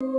What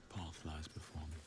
path lies before me?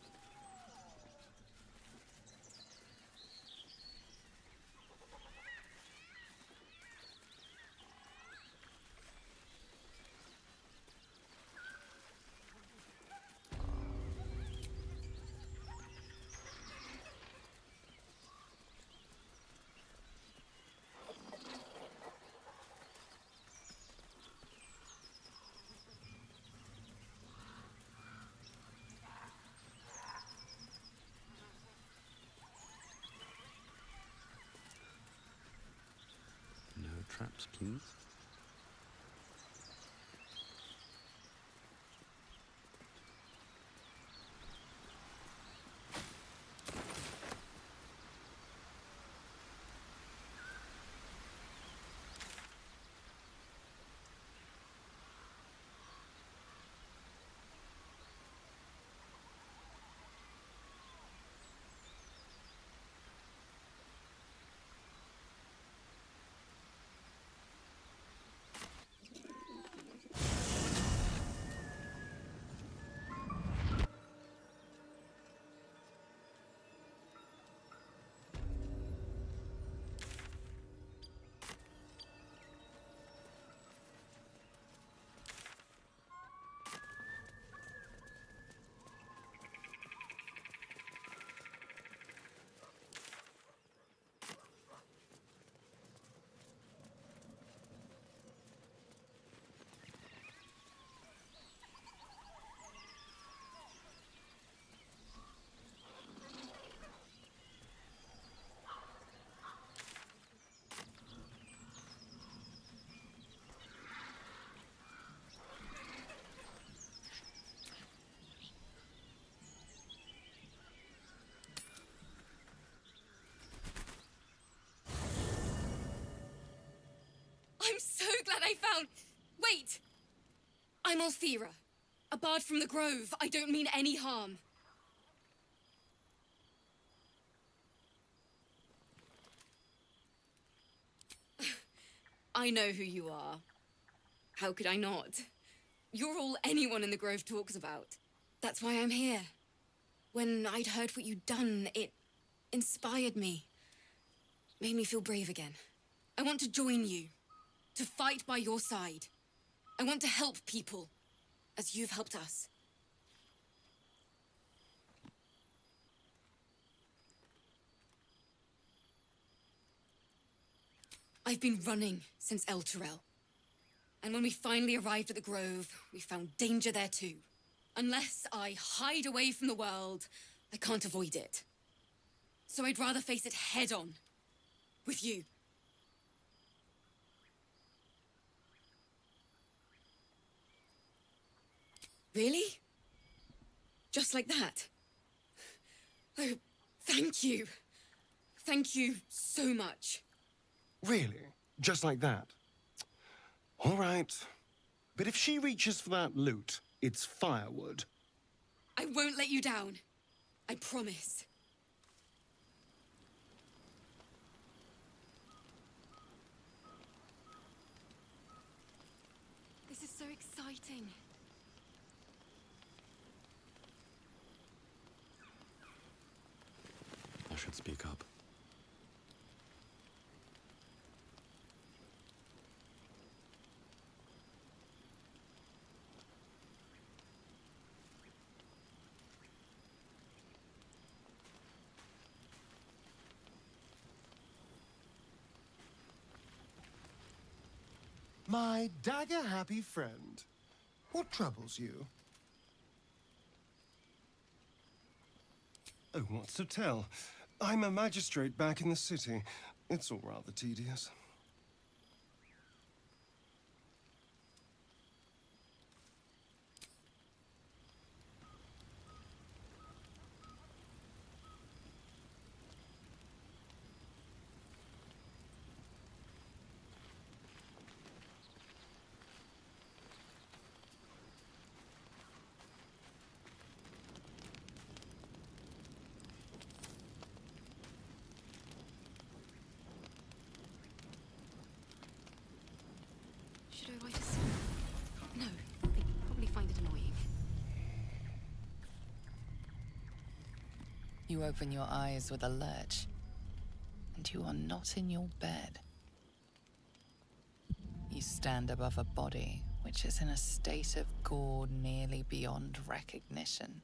No traps, please. I'm Althira, a bard from the Grove. I don't mean any harm. I know who you are. How could I not? You're all anyone in the Grove talks about. That's why I'm here. When I'd heard what you'd done, it inspired me. Made me feel brave again. I want to join you. To fight by your side. I want to help people, as you've helped us. I've been running since El Turel. And when we finally arrived at the Grove, we found danger there too. Unless I hide away from the world, I can't avoid it. So I'd rather face it head on. With you. Really? Just like that? Oh, thank you. Thank you so much. Really? Just like that? All right. But if she reaches for that loot, it's firewood. I won't let you down. I promise. This is so exciting. I should speak up. My dagger-happy friend, what troubles you? Oh, what's to tell? I'm a magistrate back in the city. It's all rather tedious. Should I write a song? No, they'd probably find it annoying. You open your eyes with a lurch, and you are not in your bed. You stand above a body which is in a state of gore nearly beyond recognition.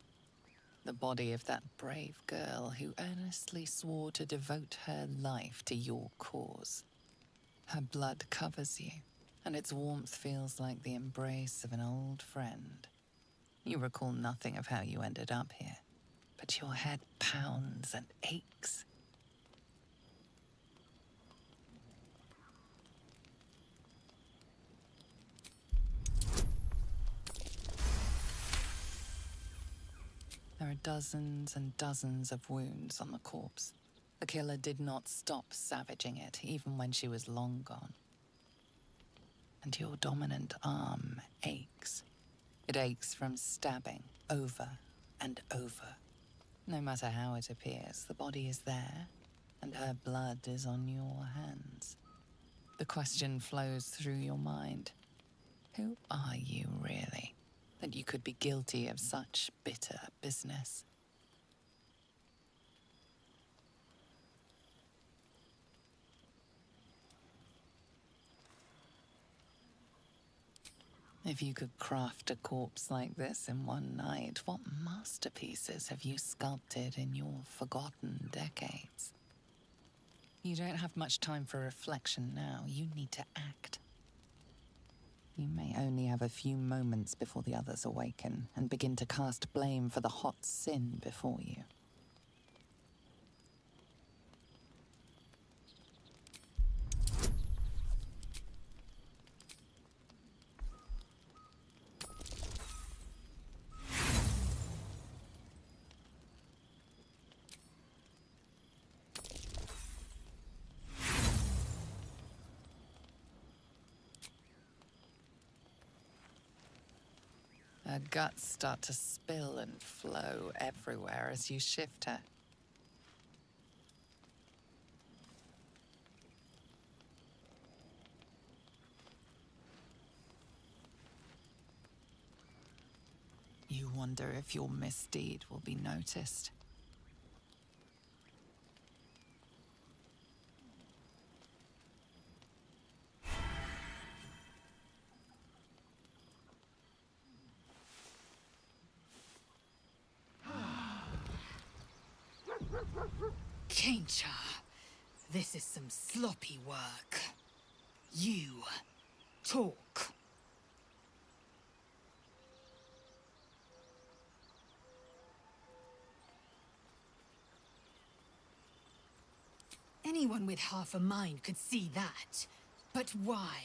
The body of that brave girl who earnestly swore to devote her life to your cause. Her blood covers you, and its warmth feels like the embrace of an old friend. You recall nothing of how you ended up here, but your head pounds and aches. There are dozens and dozens of wounds on the corpse. The killer did not stop savaging it, even when she was long gone. And your dominant arm aches. It aches from stabbing over and over. No matter how it appears, the body is there, and her blood is on your hands. The question flows through your mind. Who are you, really, that you could be guilty of such bitter business? If you could craft a corpse like this in one night, what masterpieces have you sculpted in your forgotten decades? You don't have much time for reflection now. You need to act. You may only have a few moments before the others awaken and begin to cast blame for the hot sin before you. Her guts start to spill and flow everywhere as you shift her. You wonder if your misdeed will be noticed. Kaincha, this is some sloppy work. You talk. Anyone with half a mind could see that. But why?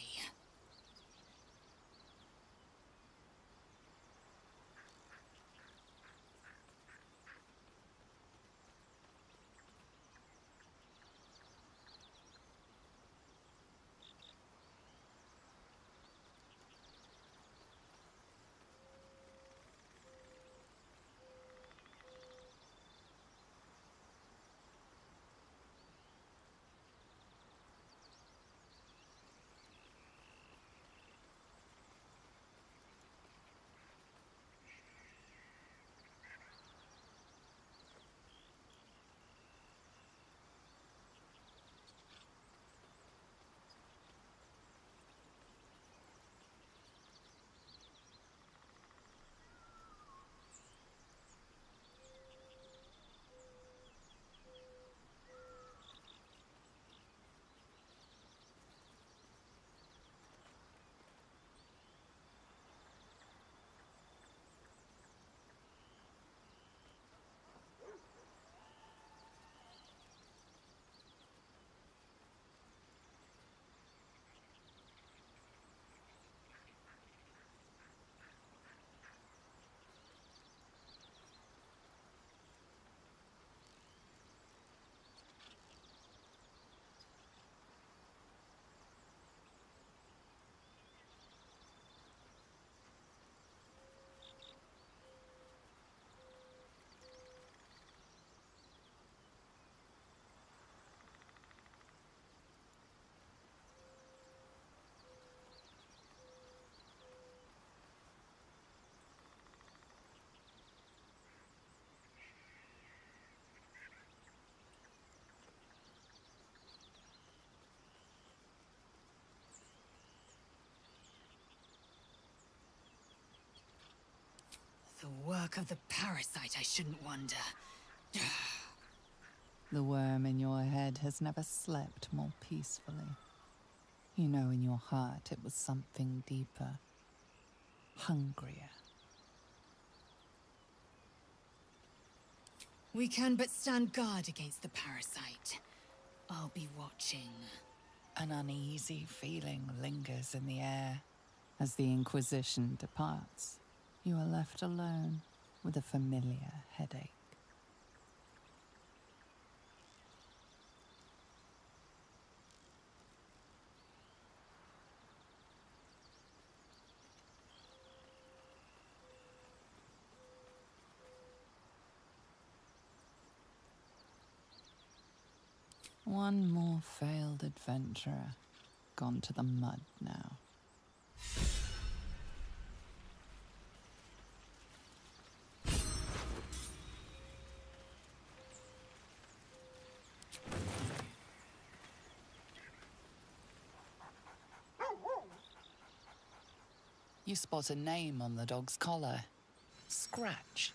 The work of the parasite, I shouldn't wonder. The worm in your head has never slept more peacefully. You know in your heart it was something deeper, hungrier. We can but stand guard against the parasite. I'll be watching. An uneasy feeling lingers in the air. As the Inquisition departs, you are left alone with a familiar headache. One more failed adventurer, gone to the mud now. You spot a name on the dog's collar. Scratch.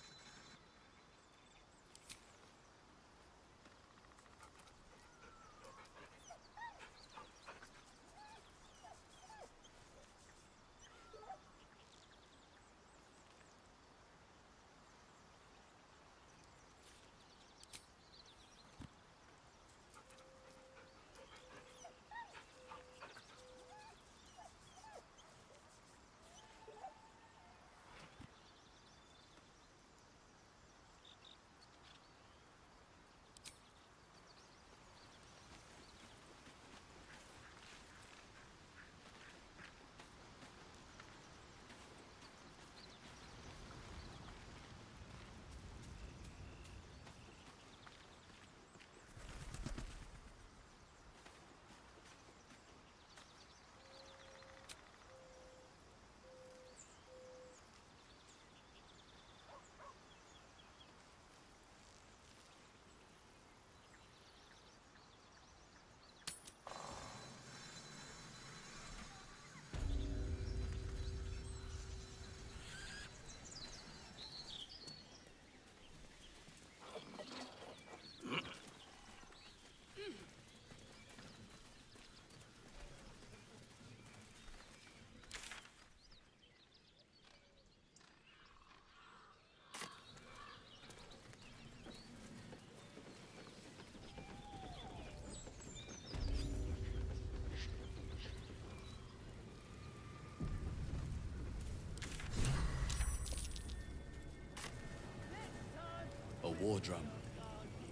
war drum.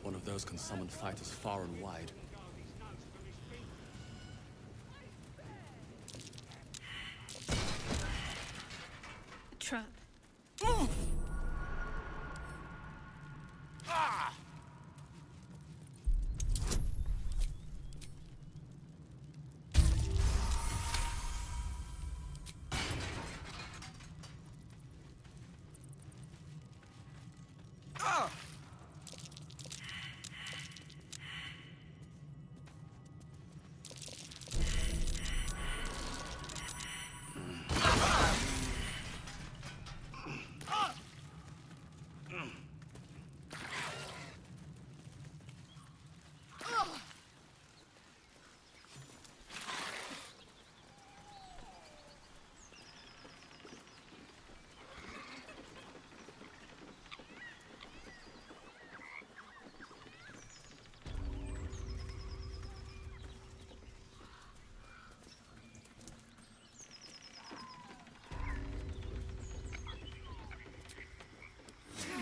One of those can summon fighters far and wide. Trap.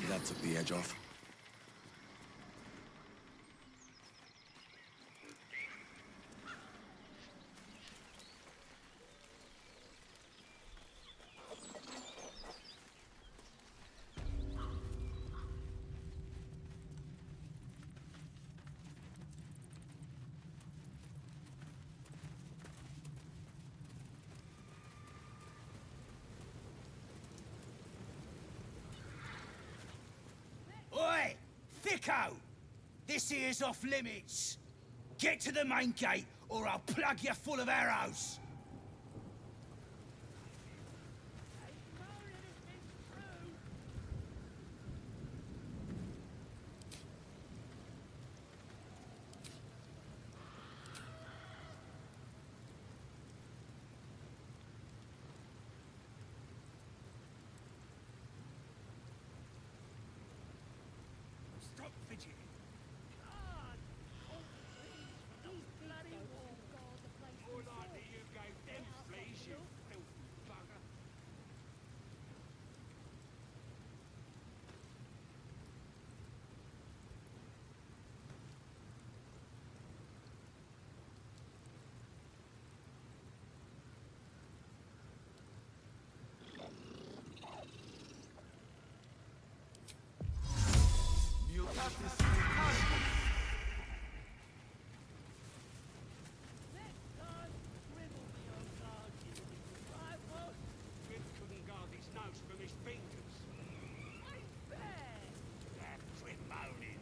That took the edge off. Oi! Thicko! This here's off limits. Get to the main gate, or I'll plug you full of arrows. Stop fidgeting. More likely you gave them fleas, you filthy bugger. Grim couldn't guard his nose from his fingers. That quit moaning.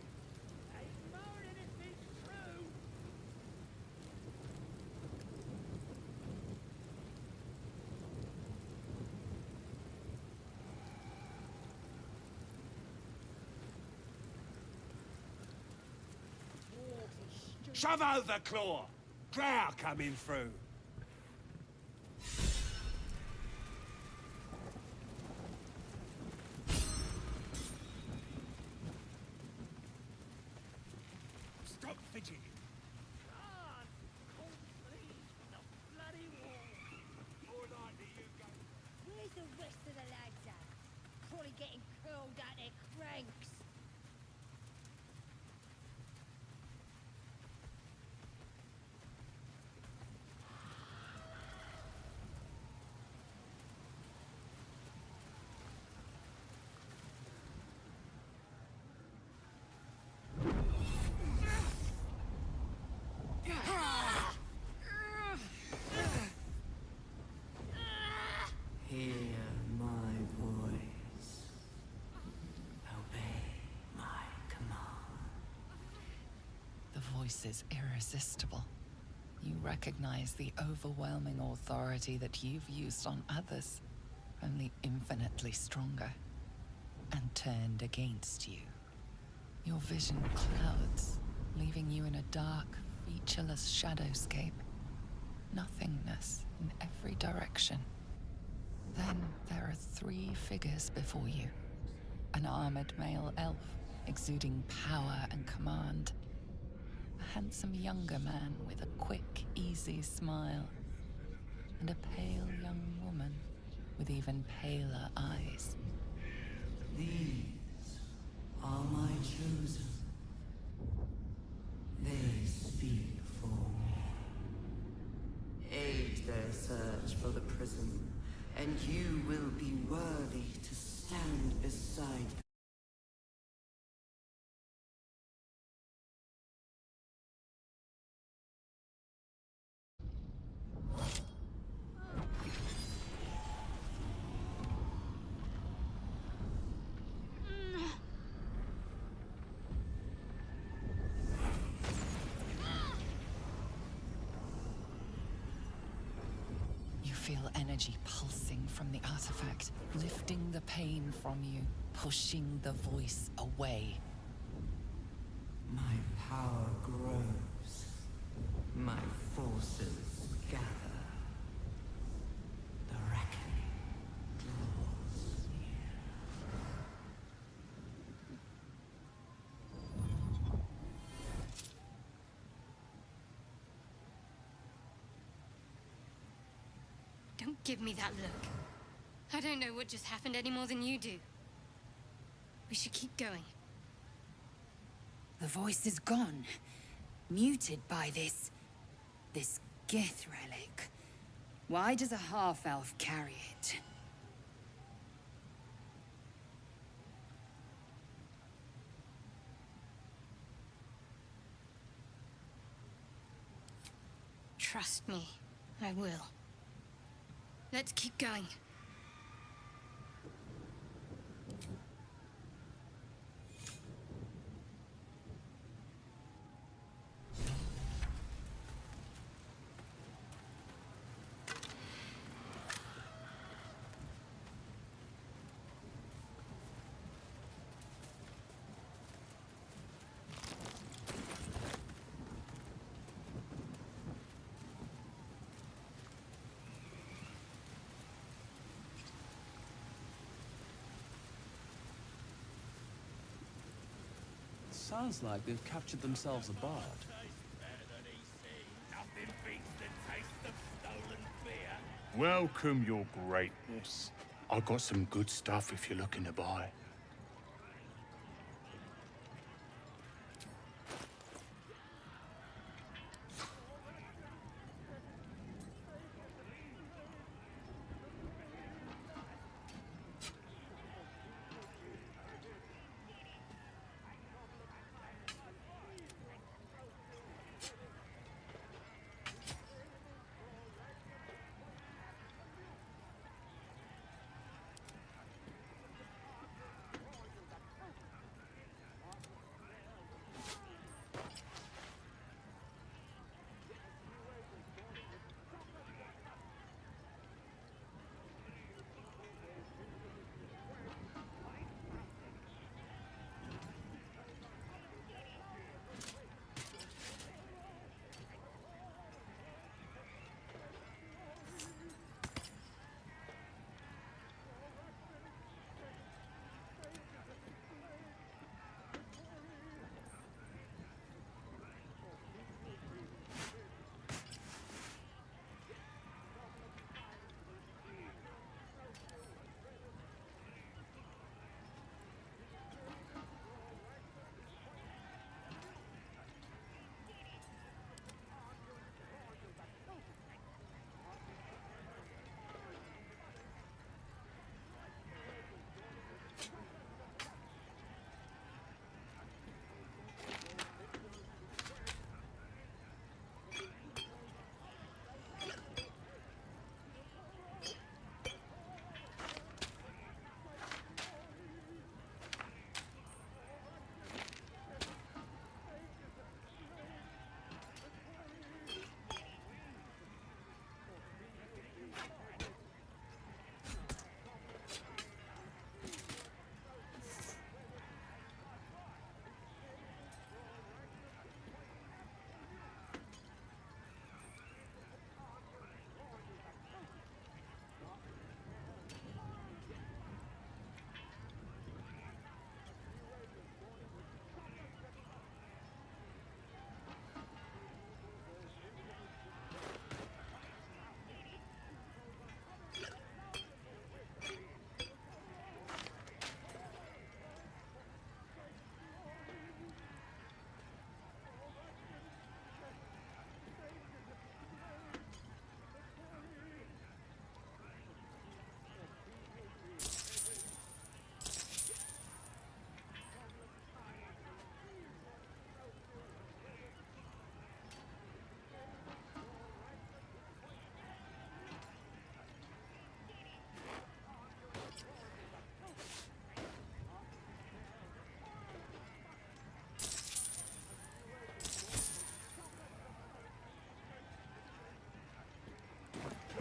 Shove over, Claw! Drow coming through. Stop fidgeting. More likely you go. Where's the rest of the lads at? Probably getting curled at their cranks. Hear my voice. Obey my command. The voice is irresistible. You recognize the overwhelming authority that you've used on others, only infinitely stronger, and turned against you. Your vision clouds, leaving you in a dark, featureless shadowscape. Nothingness in every direction. Then there are 3 figures before you. An armored male elf, exuding power and command. A handsome younger man with a quick, easy smile. And a pale young woman with even paler eyes. These are my chosen. They speak for me. Aid their search for the prism, and you will be worthy to stand beside them. You feel energy pulsing from the artifact, lifting the pain from you, pushing the voice away. My power grows. My forces gather. The reckoning draws near. Don't give me that look. I don't know what just happened any more than you do. We should keep going. The voice is gone. Muted by this Gith relic. Why does a half-elf carry it? Trust me, I will. Let's keep going. Sounds like they've captured themselves a bard. Welcome, your greatness. I got some good stuff if you're looking to buy.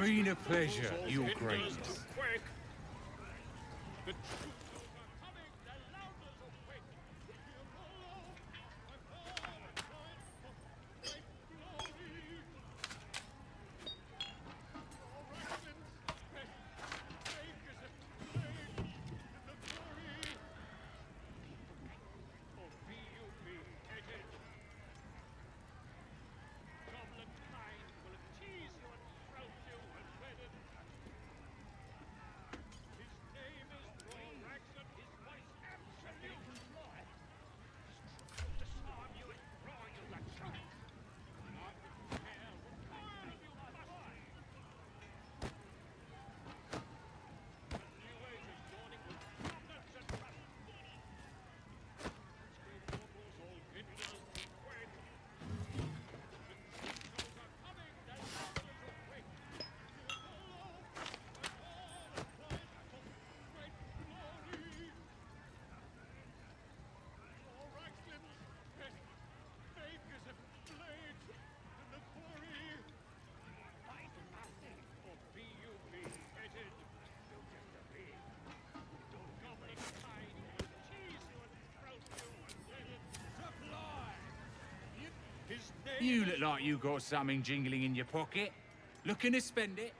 Been a pleasure, Your Grace. You look like you got something jingling in your pocket. Looking to spend it?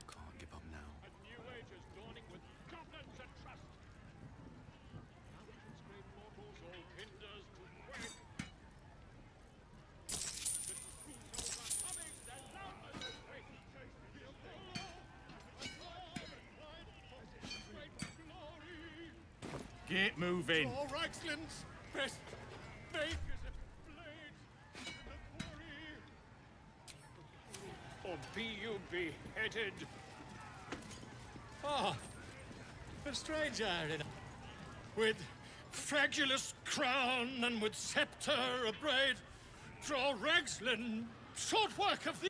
Can't give up now. Get moving. All Ragsland's best makers of blades in the quarry. Or be you beheaded. Ah, a stranger with fragulous crown and with scepter abraid. Draw Ragsland, short work of the...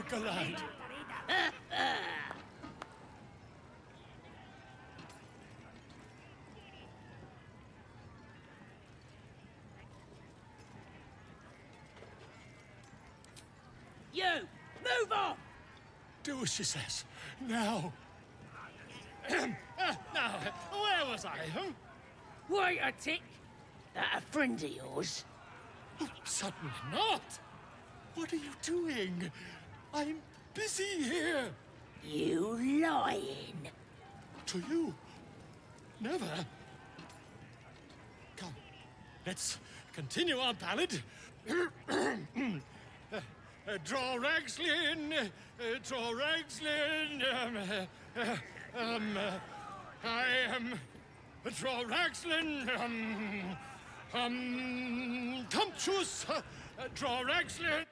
Galad. You! Move on! Do as she says. Now. Now, where was I? Huh? Wait a tick! That a friend of yours? Certainly not. What are you doing? I'm busy here. You lying. To you? Never. Come, let's continue our ballad. Draw Ragslin, draw Ragslin. I am draw Ragslin. Tumptuous, draw Ragslin.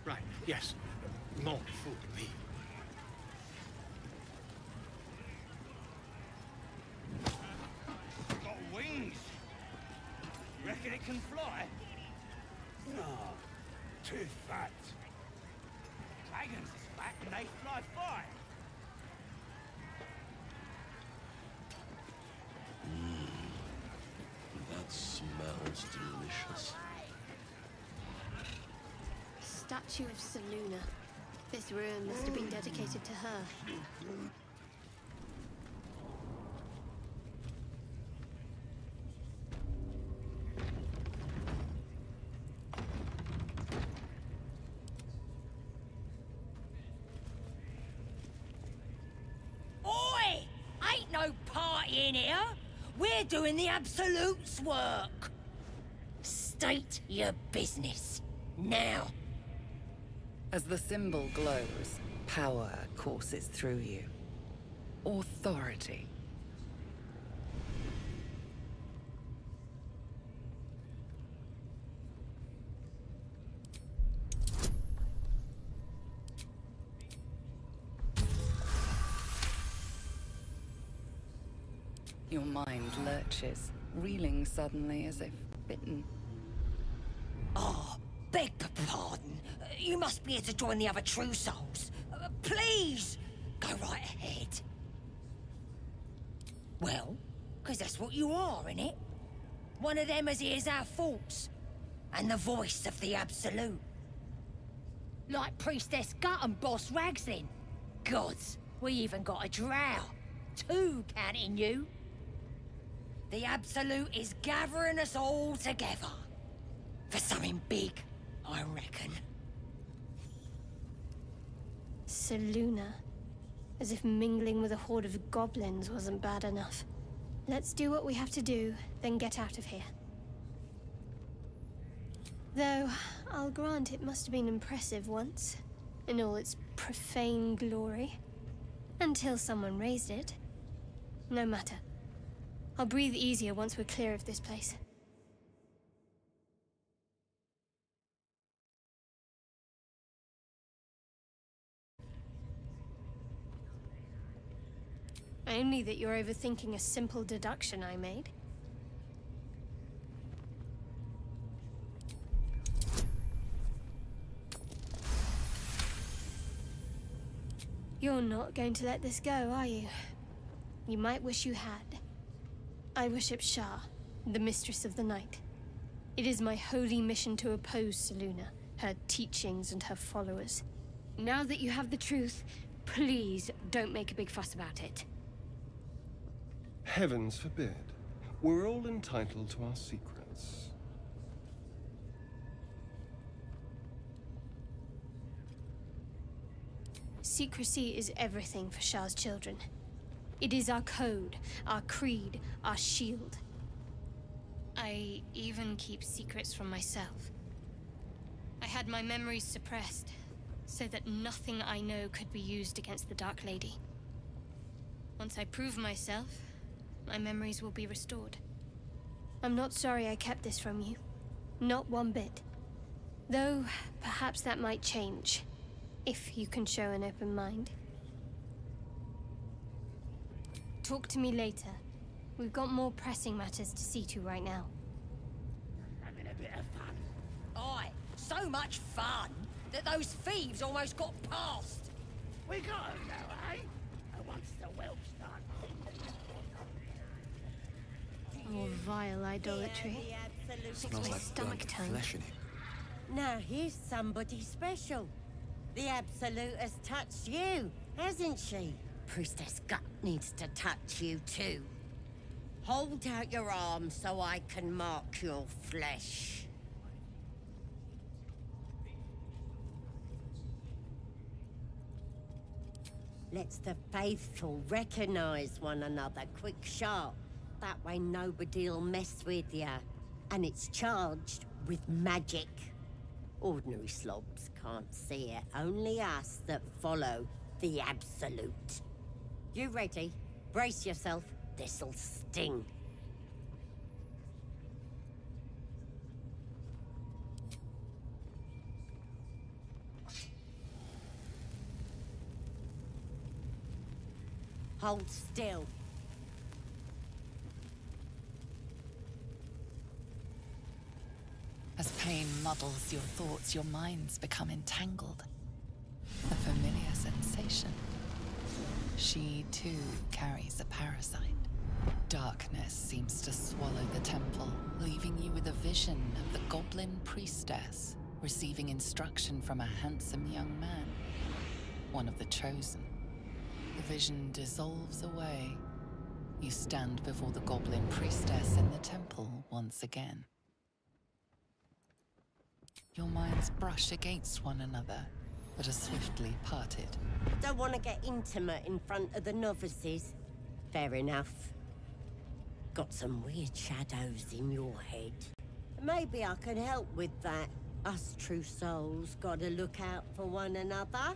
Right, yes. Not fool me. Got wings. Reckon it can fly? No, too fat. Dragons is fat and they fly fire. That smells delicious. Statue of Seluna. This ruin must have been dedicated to her. Oi! nobody in here. We're doing the Absolute's work. State your business. Now. As the symbol glows, power courses through you. Authority. Your mind lurches, reeling suddenly as if bitten. Oh, beg pardon. You must be here to join the other true souls. Please, go right ahead. Well, because that's what you are, innit? One of them as hears our thoughts. And the voice of the Absolute. Like Priestess Gut and Boss Ragslin. Gods, we even got a drow. 2 counting you. The Absolute is gathering us all together. For something big, I reckon. Selûne. As if mingling with a horde of goblins wasn't bad enough. Let's do what we have to do, then get out of here. Though, I'll grant it must have been impressive once, in all its profane glory. Until someone raised it. No matter. I'll breathe easier once we're clear of this place. Only that you're overthinking a simple deduction I made. You're not going to let this go, are you? You might wish you had. I worship Shar, the Mistress of the Night. It is my holy mission to oppose Selûne, her teachings and her followers. Now that you have the truth, please don't make a big fuss about it. Heavens forbid. We're all entitled to our secrets. Secrecy is everything for Shar's children. It is our code, our creed, our shield. I even keep secrets from myself. I had my memories suppressed, so that nothing I know could be used against the Dark Lady. Once I prove myself, my memories will be restored. I'm not sorry I kept this from you. Not one bit. Though, perhaps that might change, if you can show an open mind. Talk to me later. We've got more pressing matters to see to right now. Having a bit of fun. Aye, so much fun that those thieves almost got past. We got 'em now, eh? And once the whelps start. More vile idolatry. Makes Smells my like stomach burnt turn. flesh in here. Now here's somebody special. The Absolute has touched you, hasn't she? Priestess Gut needs to touch you too. Hold out your arm so I can mark your flesh. Let's the faithful recognize one another quick sharp. That way nobody'll mess with ya. And it's charged with magic. Ordinary slobs can't see it, only us that follow the Absolute. You ready? Brace yourself, this'll sting. Hold still. As pain muddles your thoughts, your minds become entangled. A familiar sensation. She, too, carries a parasite. Darkness seems to swallow the temple, leaving you with a vision of the goblin priestess receiving instruction from a handsome young man, one of the chosen. The vision dissolves away. You stand before the goblin priestess in the temple once again. Your minds brush against one another, but are swiftly parted. Don't want to get intimate in front of the novices. Fair enough. Got some weird shadows in your head. Maybe I can help with that. Us true souls gotta look out for one another.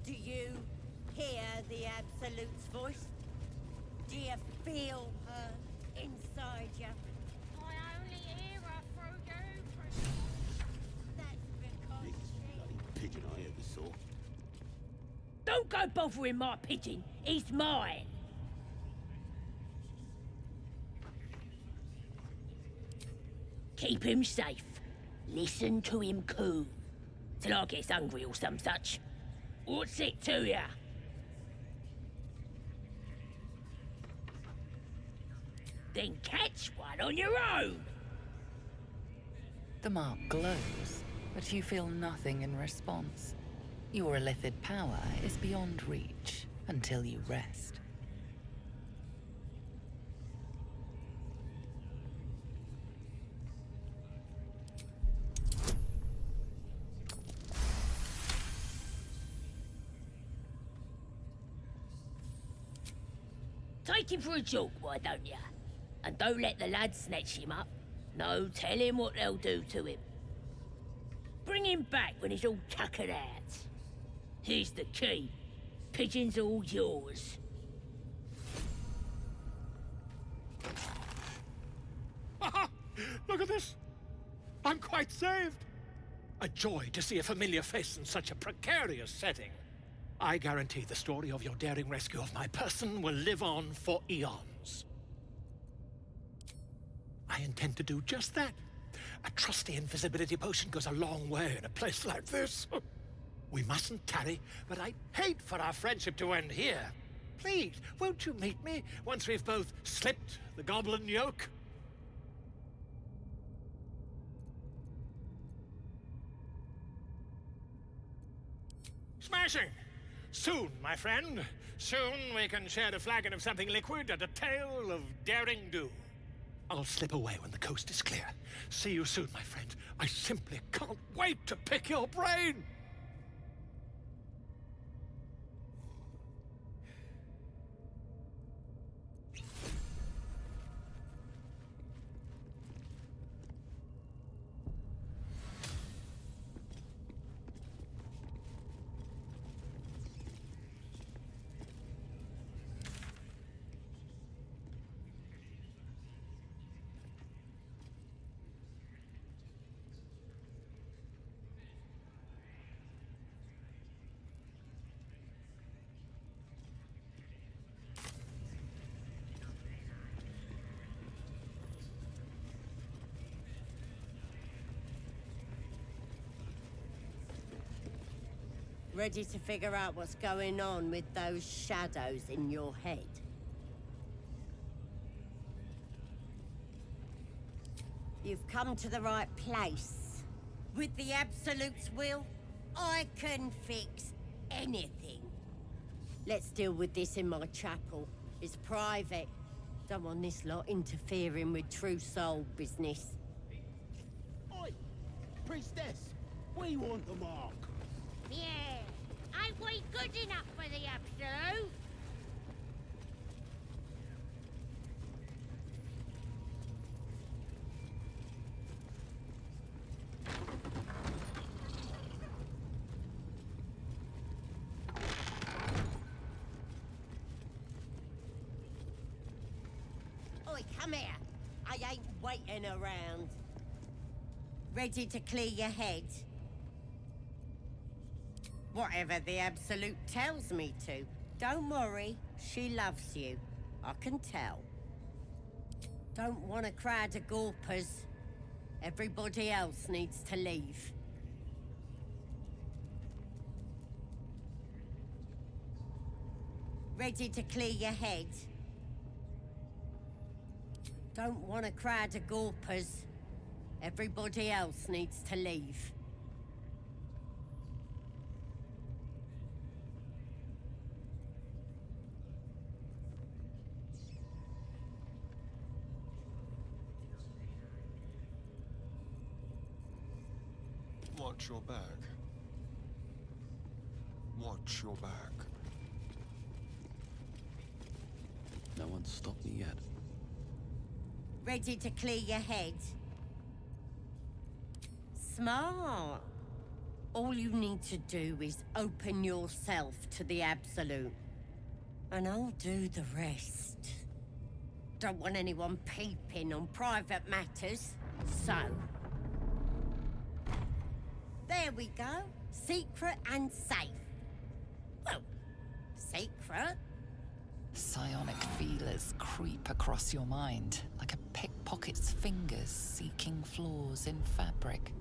Do you hear the Absolute's voice? Do you feel her inside you? I only hear her through you. That's because Pigeon I ever saw. Don't go bothering my pigeon. He's mine. Keep him safe. Listen to him coo. Till I gets hungry or some such. What's it to ya? Then catch one on your own. The mark glows, but you feel nothing in response. Your illithid power is beyond reach until you rest. Take him for a joke, why don't ya? And don't let the lads snatch him up. No, tell him what they'll do to him. Bring him back when he's all tuckered out. Here's the key. Pigeon's all yours. Look at this! I'm quite saved! A joy to see a familiar face in such a precarious setting. I guarantee the story of your daring rescue of my person will live on for eons. I intend to do just that. A trusty invisibility potion goes a long way in a place like this. We mustn't tarry, but I'd hate for our friendship to end here. Please, won't you meet me once we've both slipped the goblin yoke? Smashing! Soon, my friend. Soon we can share a flagon of something liquid and a tale of daring do. I'll slip away when the coast is clear. See you soon, my friend. I simply can't wait to pick your brain! Ready to figure out what's going on with those shadows in your head? You've come to the right place. With the Absolute's will, I can fix anything. Let's deal with this in my chapel. It's private. Don't want this lot interfering with true soul business. Oi! Priestess! We want the mark! Yeah. Ain't we good enough for the Absolute? Oi, come here. I ain't waiting around. Ready to clear your head? Whatever the Absolute tells me to. Don't worry, she loves you. I can tell. Don't want a crowd of gawpers. Everybody else needs to leave. Ready to clear your head? Don't want a crowd of gawpers. Everybody else needs to leave. Watch your back. Watch your back. No one's stopped me yet. Ready to clear your head? Smart. All you need to do is open yourself to the Absolute. And I'll do the rest. Don't want anyone peeping on private matters, so... There we go. Secret and safe. Well, secret. Psionic feelers creep across your mind, like a pickpocket's fingers seeking flaws in fabric.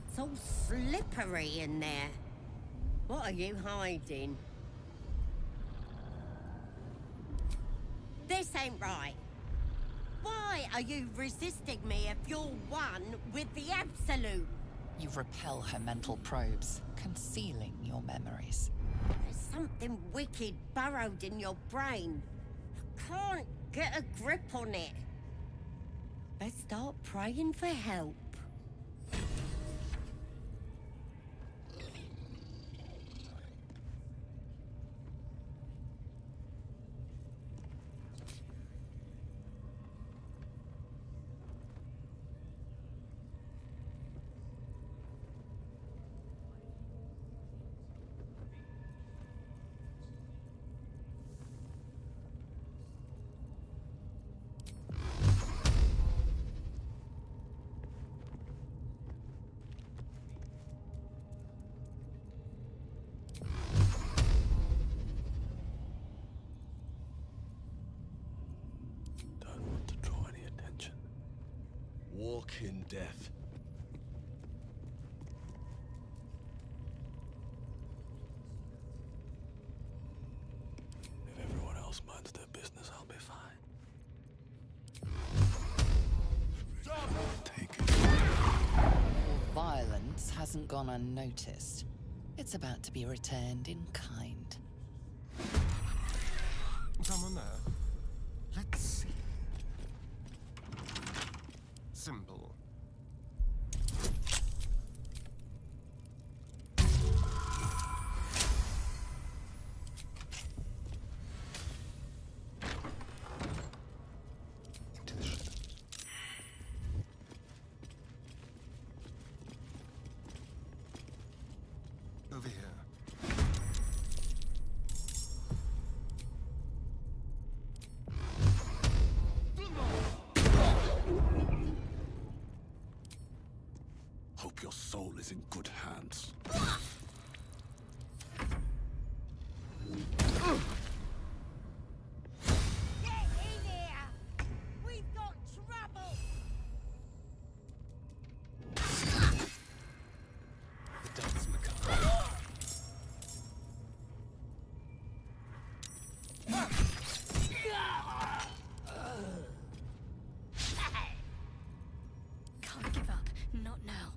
It's all slippery in there. What are you hiding? This ain't right. Why are you resisting me if you're one with the Absolute? You repel her mental probes, concealing your memories. There's something wicked burrowed in your brain. I can't get a grip on it. Let's start praying for help. Don't want to draw any attention. Walk in death. If everyone else minds their business, I'll be fine. Take it. Your violence hasn't gone unnoticed. It's about to be returned in kind. Someone there? Let's see. Simple. Over here. Hope your soul is in good hands. Get in here! We've got trouble! The dance macabre. Can't give up. Not now.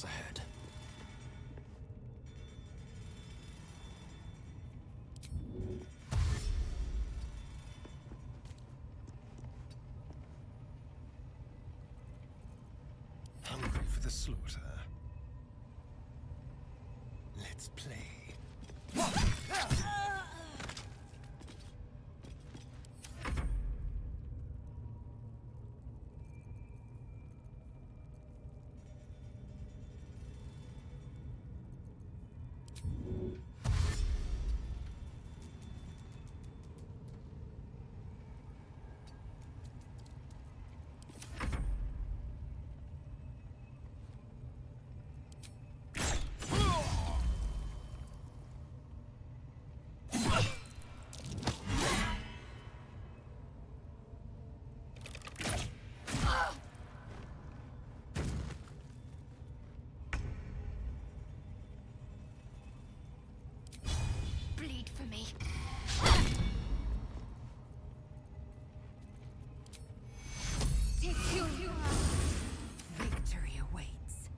us ahead. Hungry for the slaughter. Let's play. Bleed for me. Take your Victory awaits.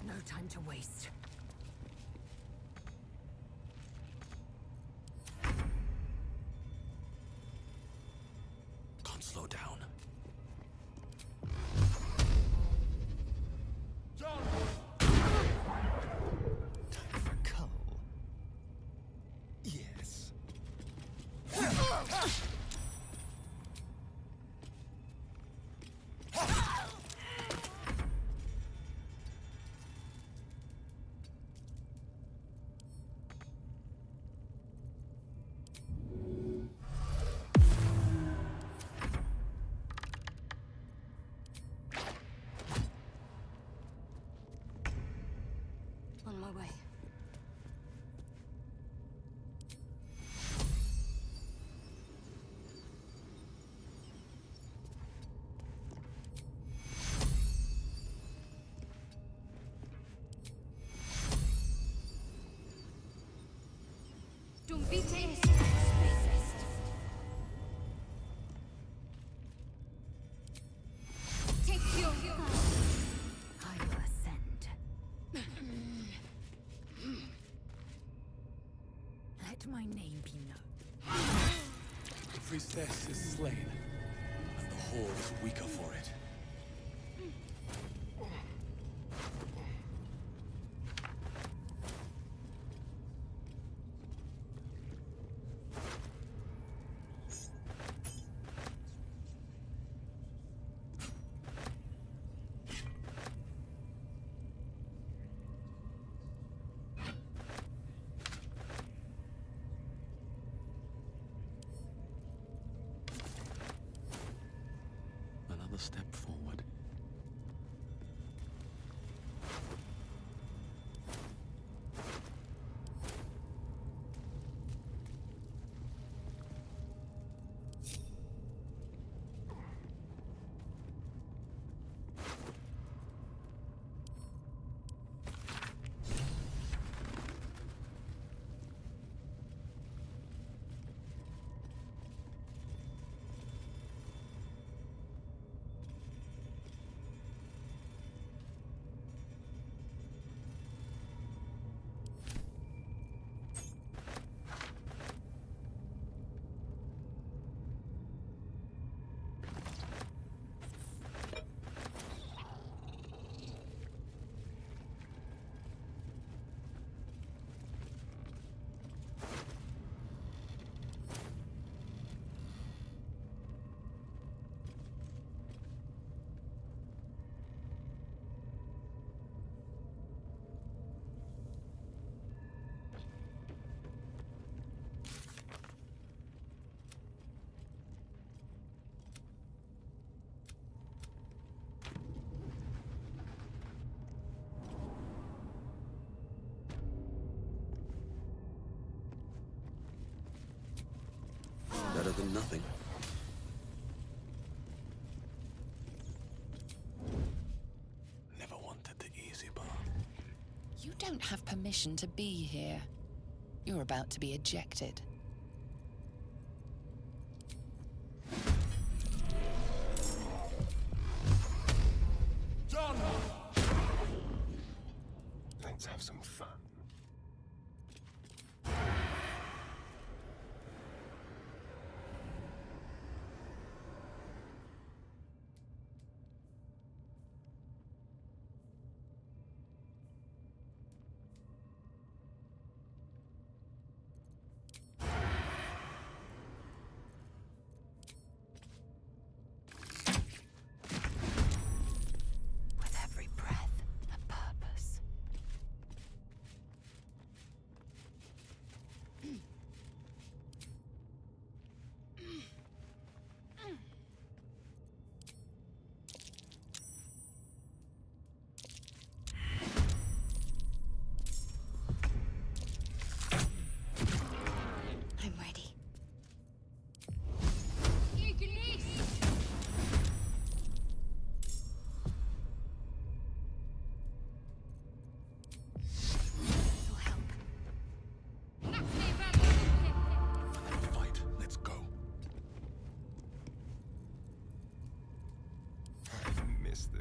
No time to waste. Can't slow down. Time for cull. Yes. On my way. Don't be taste. Take your I will ascend. Let my name be known. The priestess is slain, and the Horde is weaker for it. Another step forward. Better than nothing. Never wanted the easy path. You don't have permission to be here. You're about to be ejected.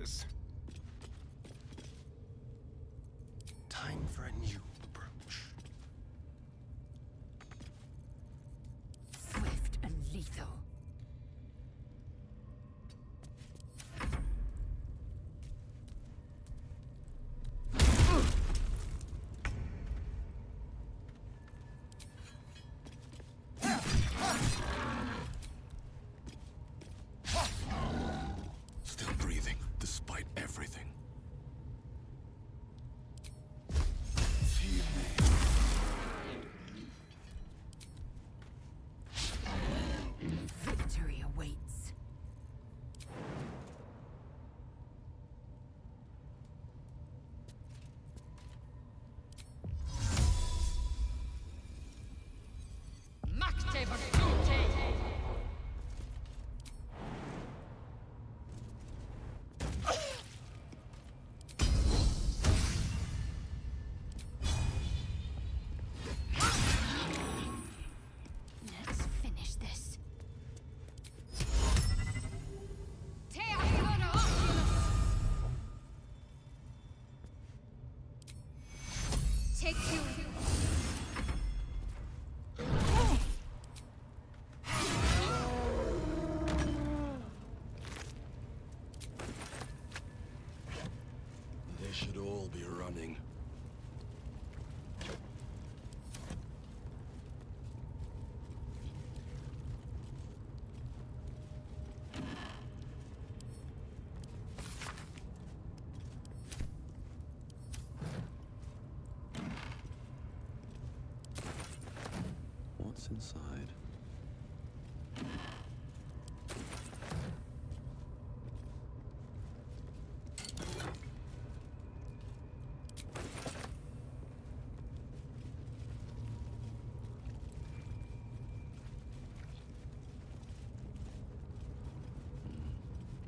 this. Time for a new approach. Swift and lethal. Still breathing, despite everything. Victory awaits. Let's finish this. Take you. They should all be running. What's inside?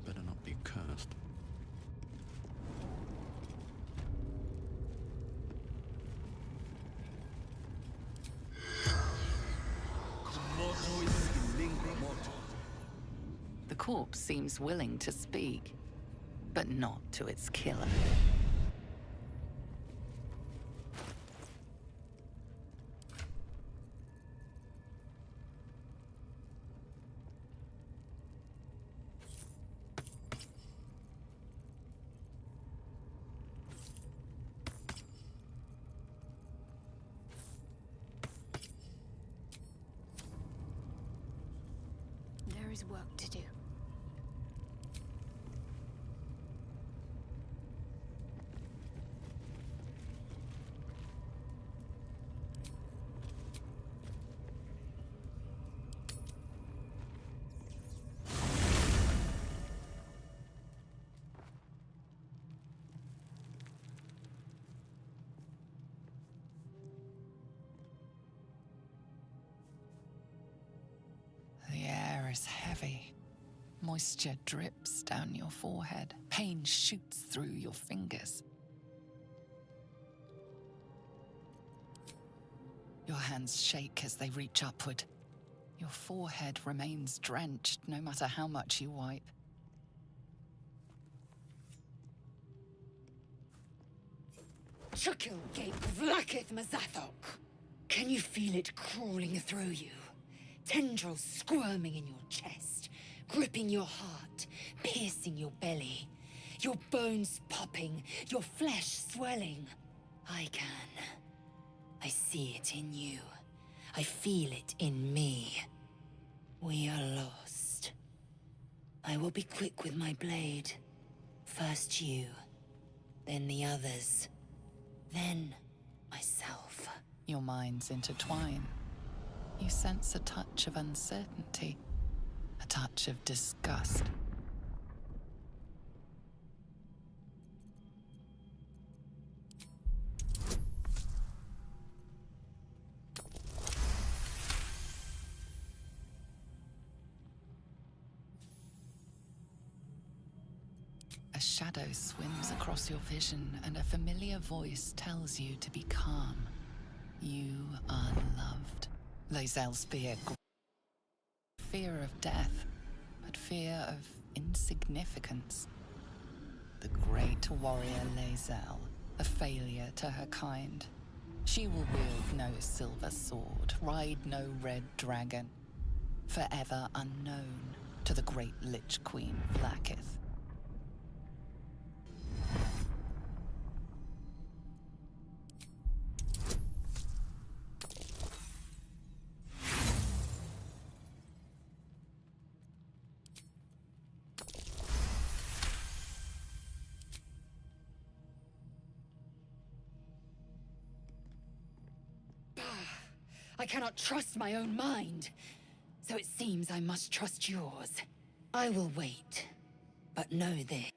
Better not be cursed. The corpse seems willing to speak, but not to its killer. There is work to do. The air is heavy. Moisture drips down your forehead. Pain shoots through your fingers. Your hands shake as they reach upward. Your forehead remains drenched no matter how much you wipe. Chukil Gate Vlakith Mazathok. Can you feel it crawling through you? Tendrils squirming in your chest, gripping your heart, piercing your belly. Your bones popping, your flesh swelling. I can. I see it in you. I feel it in me. We are lost. I will be quick with my blade. First you, then the others, then myself. Your minds intertwine. You sense a touch of uncertainty, a touch of disgust. A shadow swims across your vision, and a familiar voice tells you to be calm. You are loved. Lae'zel's fear of death, but fear of insignificance. the great warrior Lae'zel, a failure to her kind. She will wield no silver sword, ride no red dragon, forever unknown to the great Lich Queen Vlaakith. I cannot trust my own mind. So it seems I must trust yours. I will wait. But know this.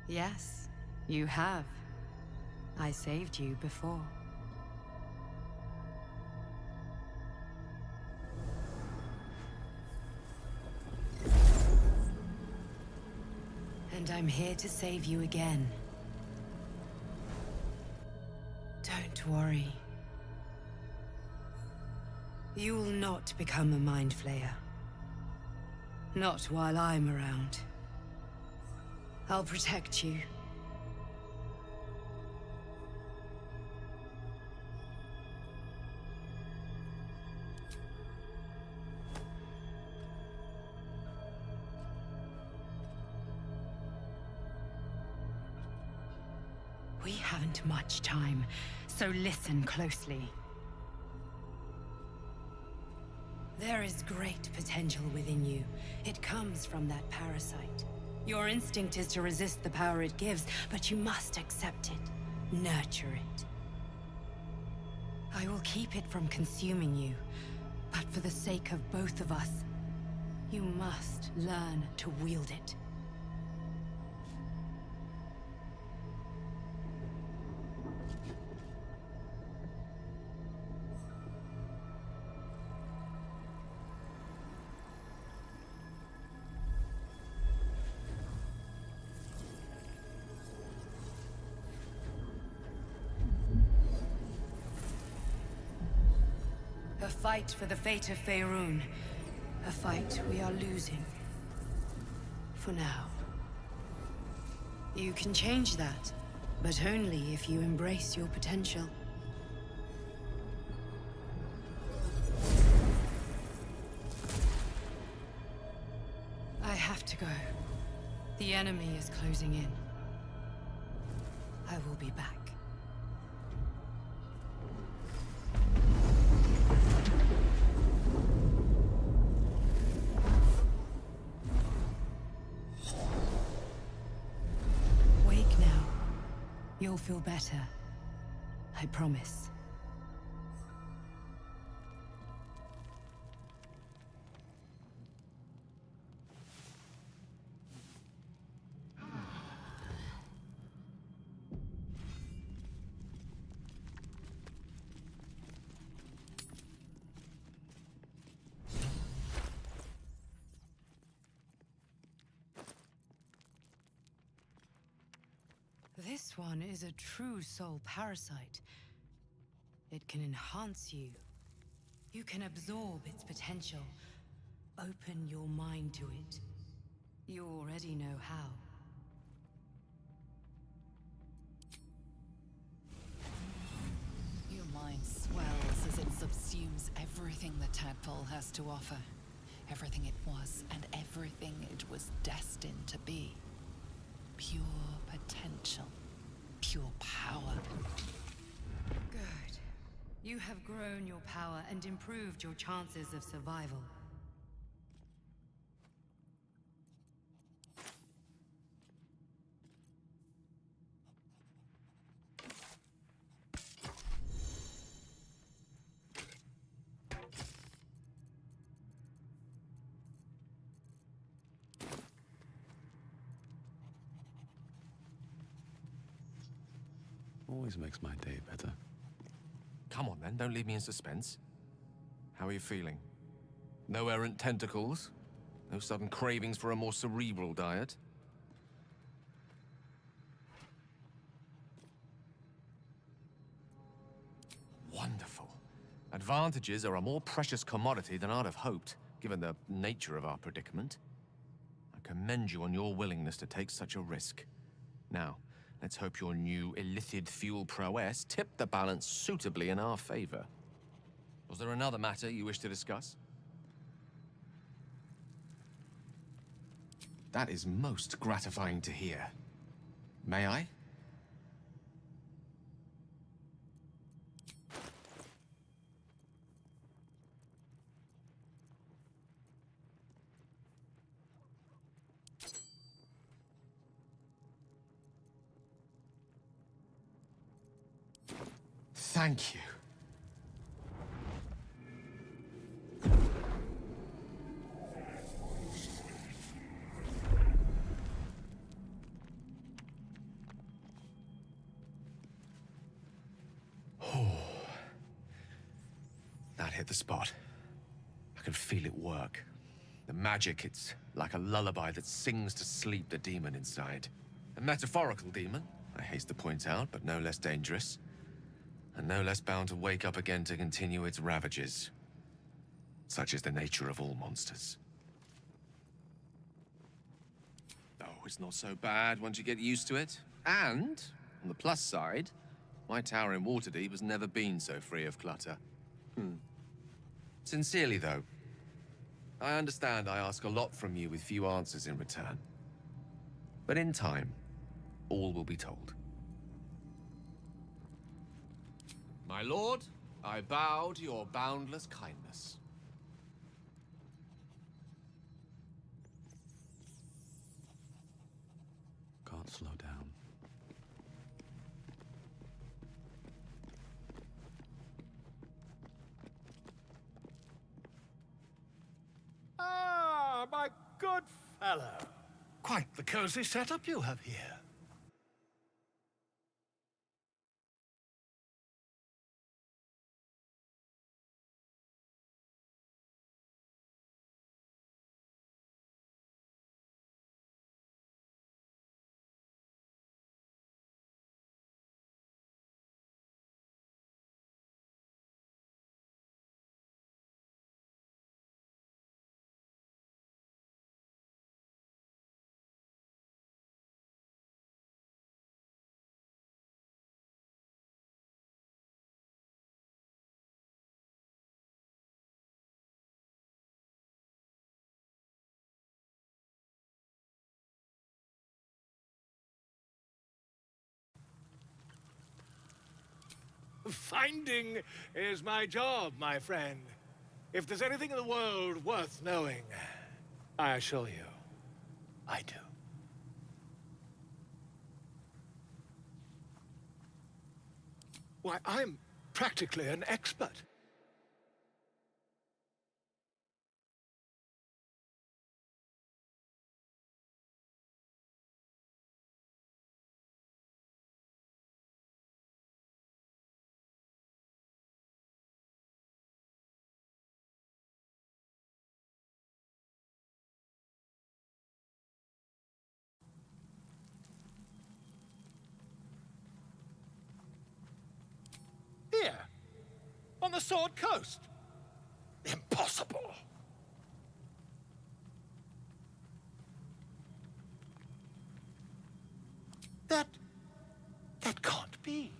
Yes, you have. I saved you before. And I'm here to save you again. Don't worry. You will not become a Mind Flayer. Not while I'm around. I'll protect you. We haven't much time, so listen closely. There is great potential within you. It comes from that parasite. Your instinct is to resist the power it gives, but you must accept it. Nurture it. I will keep it from consuming you, but for the sake of both of us, you must learn to wield it. A fight for the fate of Faerun. A fight we are losing. For now. You can change that, but only if you embrace your potential. I have to go. The enemy is closing in. I will be back. You'll feel better. I promise. This one is a true soul parasite. It can enhance you. You can absorb its potential. Open your mind to it. You already know how. Your mind swells as it subsumes everything the tadpole has to offer. Everything it was and everything it was destined to be. Pure potential. Pure power. Good. You have grown your power and improved your chances of survival. Always makes my day better. Come on, then. Don't leave me in suspense. How are you feeling? No errant tentacles? No sudden cravings for a more cerebral diet? Wonderful. Advantages are a more precious commodity than I'd have hoped, given the nature of our predicament. I commend you on your willingness to take such a risk. Now, let's hope your new illithid fuel prowess tipped the balance suitably in our favor. Was there another matter you wish to discuss? That is most gratifying to hear. May I? Thank you. That hit the spot. I can feel it work. The magic, it's like a lullaby that sings to sleep the demon inside. A metaphorical demon, I haste to point out, but no less dangerous. And no less bound to wake up again to continue its ravages. Such is the nature of all monsters. Oh, it's not so bad once you get used to it. And, on the plus side, my tower in Waterdeep has never been so free of clutter. Sincerely, though, I understand I ask a lot from you with few answers in return. But in time, all will be told. My lord, I bow to your boundless kindness. Can't slow down. Ah, my good fellow. Quite the cozy setup you have here. Finding is my job, my friend. If there's anything in the world worth knowing, I assure you, I do. Why, I'm practically an expert. Here, on the Sword Coast. Impossible. That can't be.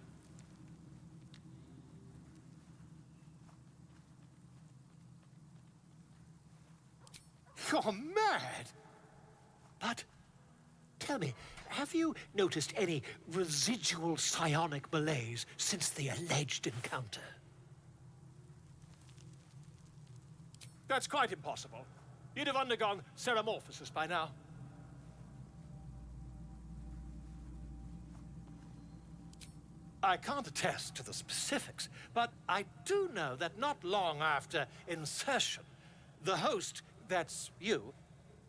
You're mad. But tell me, have you noticed any residual psionic malaise since the alleged encounter? That's quite impossible. You'd have undergone ceramorphosis by now. I can't attest to the specifics, but I do know that not long after insertion, the host, that's you,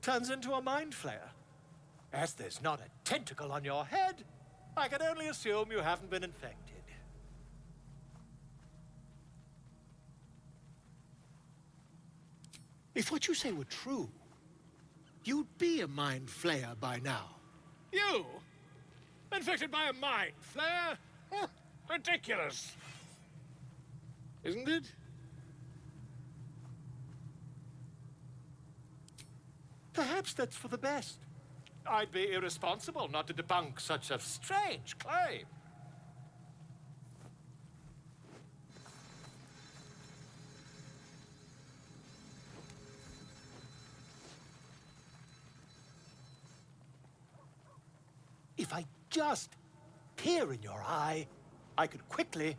turns into a mind flayer. As there's not a tentacle on your head, I can only assume you haven't been infected. If what you say were true, you'd be a mind flayer by now. You? Infected by a mind flayer? Huh, ridiculous. Isn't it? Perhaps that's for the best. I'd be irresponsible not to debunk such a strange claim. If I just peer in your eye, I could quickly...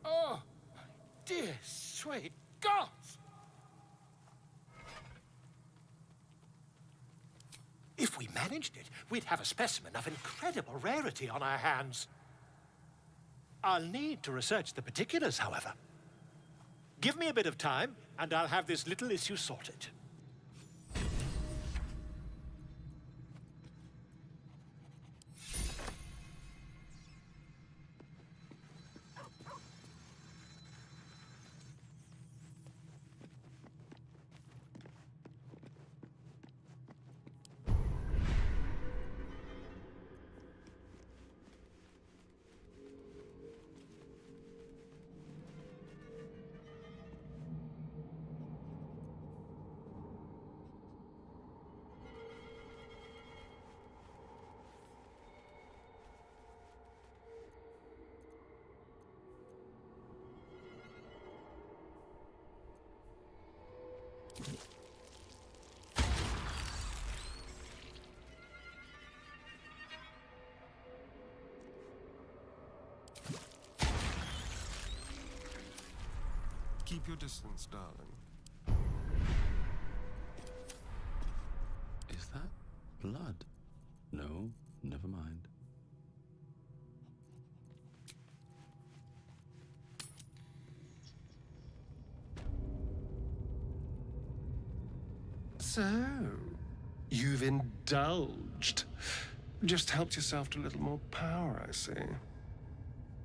Oh, my dear, sweet gods! If we managed it, we'd have a specimen of incredible rarity on our hands. I'll need to research the particulars, however. Give me a bit of time, and I'll have this little issue sorted. Keep your distance, darling. Is that blood? No, never mind. So, you've indulged. Just helped yourself to a little more power, I see.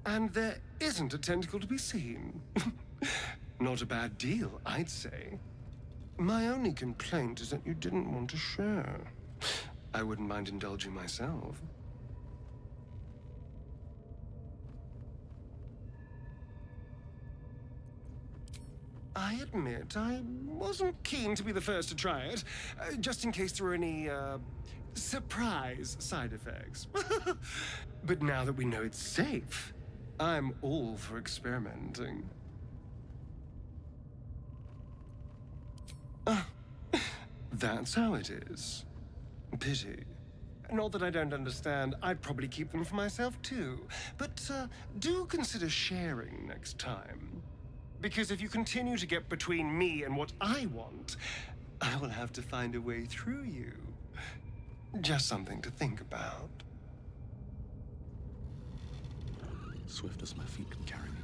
And there isn't a tentacle to be seen. Not a bad deal, I'd say. My only complaint is that you didn't want to share. I wouldn't mind indulging myself. I admit, I wasn't keen to be the first to try it, just in case there were any, surprise side effects. But now that we know it's safe, I'm all for experimenting. That's how it is. Pity. Not that I don't understand. I'd probably keep them for myself, too. But, do consider sharing next time. Because if you continue to get between me and what I want, I will have to find a way through you. Just something to think about. Swift as my feet can carry me.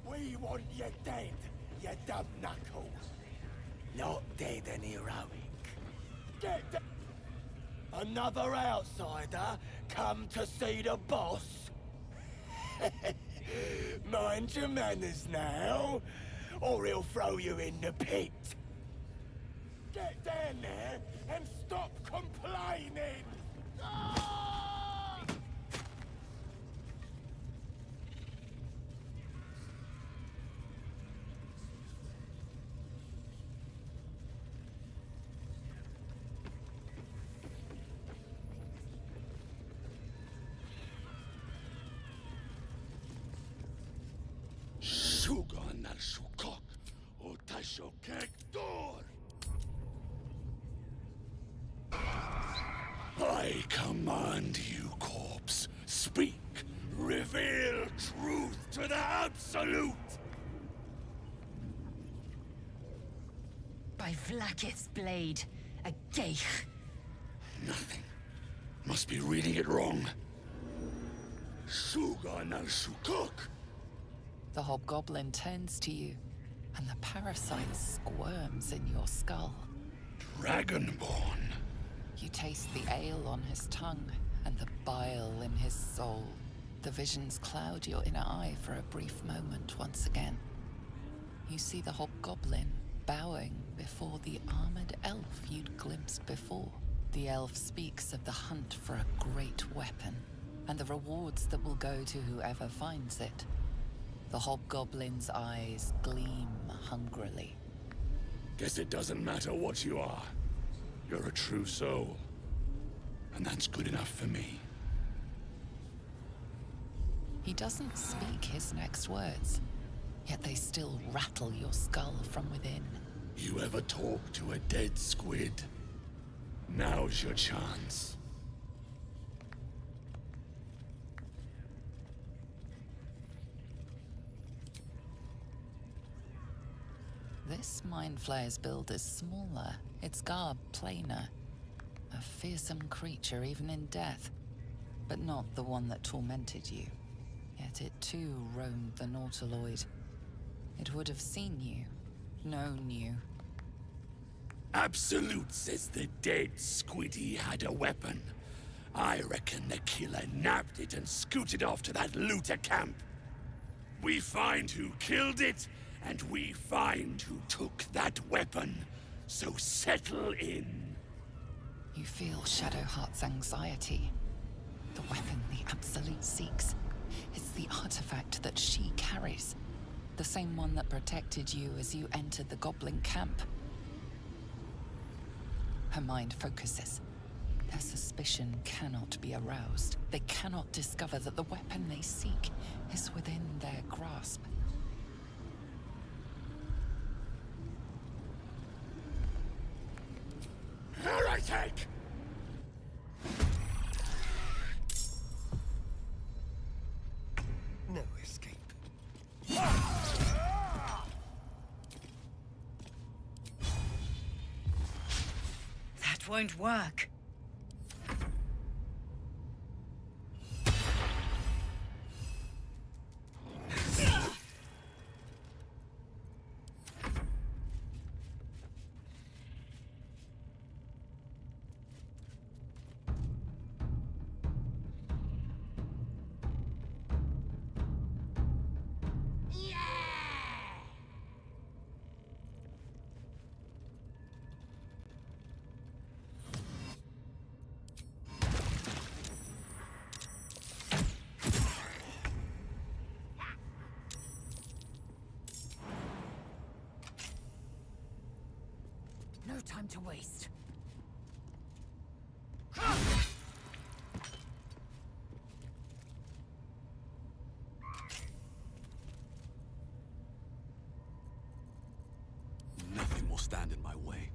We want you dead, you dumb knuckles. Not dead and heroic. Get another outsider come to see the boss? Mind your manners now, or he'll throw you in the pit. Get down there and stop complaining! shukok, o tashokek dor. I command you, corpse. Speak. Reveal truth to the Absolute. By Vlaakith's blade, a geich. Nothing. Must be reading it wrong. Shuga na shukok. The hobgoblin turns to you, and the parasite squirms in your skull. Dragonborn. You taste the ale on his tongue and the bile in his soul. The visions cloud your inner eye for a brief moment once again. You see the hobgoblin bowing before the armored elf you'd glimpsed before. The elf speaks of the hunt for a great weapon and the rewards that will go to whoever finds it. The hobgoblin's eyes gleam hungrily. Guess it doesn't matter what you are. You're a true soul. And that's good enough for me. He doesn't speak his next words, yet they still rattle your skull from within. You ever talk to a dead squid? Now's your chance. This Mind Flayer's build is smaller, its garb plainer. A fearsome creature even in death, but not the one that tormented you. Yet it too roamed the Nautiloid. It would have seen you, known you. Absolute says the dead squiddy had a weapon. I reckon the killer nabbed it and scooted off to that looter camp. We find who killed it, and we find who took that weapon. So settle in. You feel Shadowheart's anxiety. The weapon the Absolute seeks. It's the artifact that she carries. The same one that protected you as you entered the goblin camp. Her mind focuses. Their suspicion cannot be aroused. They cannot discover that the weapon they seek is within their grasp. Heretic! No escape. That won't work. No time to waste. Nothing will stand in my way.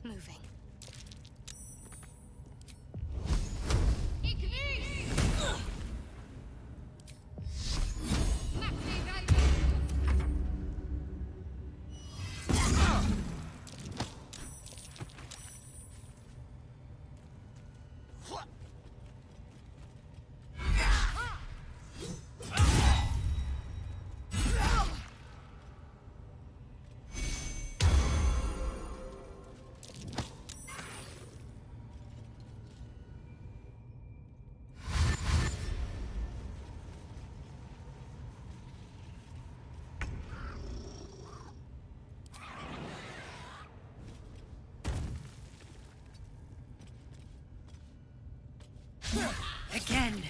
Moving. Again.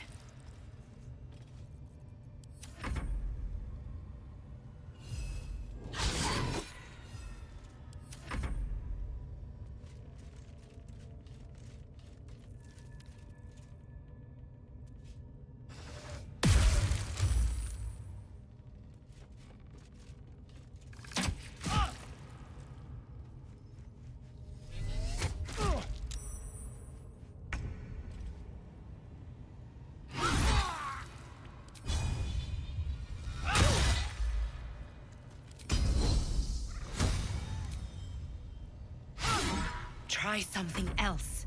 Try something else.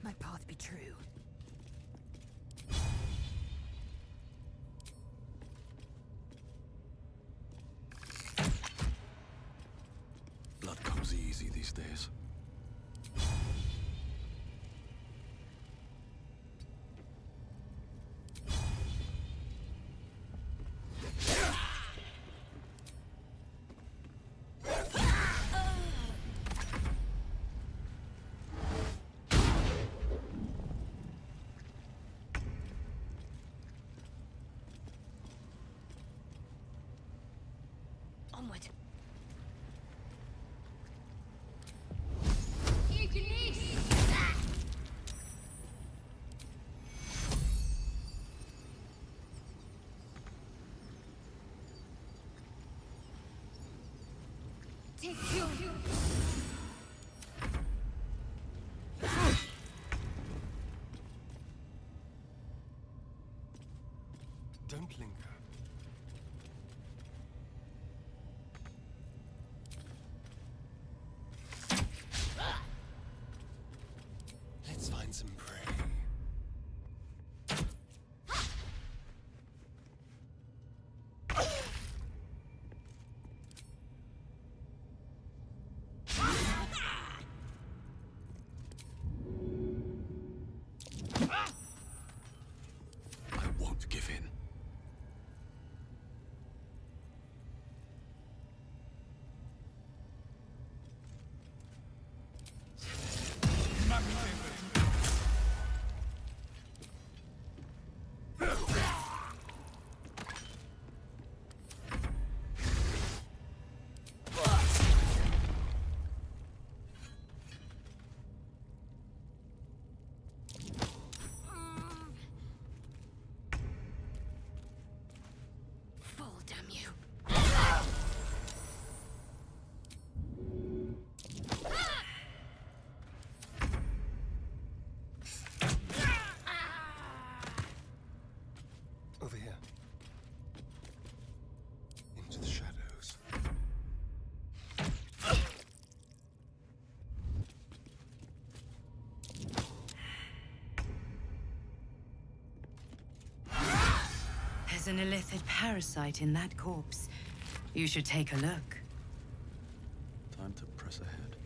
My path be true. Blood comes easy these days. Onward. Don't linger. Let's find some prey. I won't give in. Fall, damn you. Over here. Into the shadows. There's an illithid parasite in that corpse. You should take a look. Time to press ahead.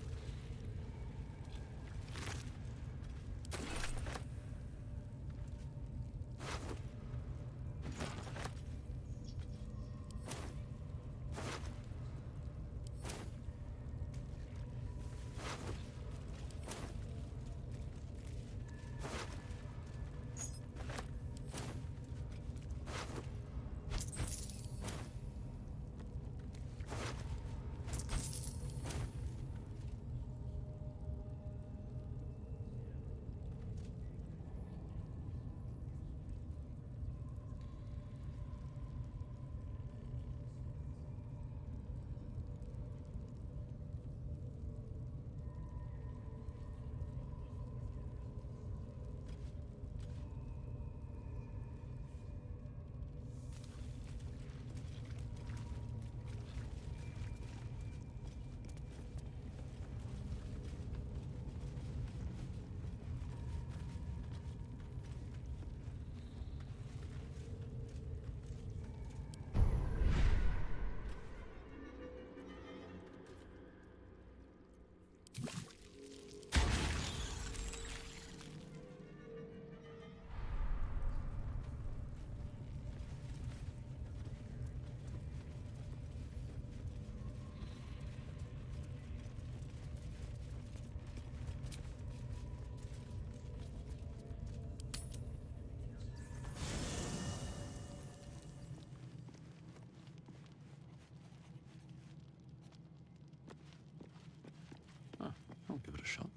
I'll give it a shot.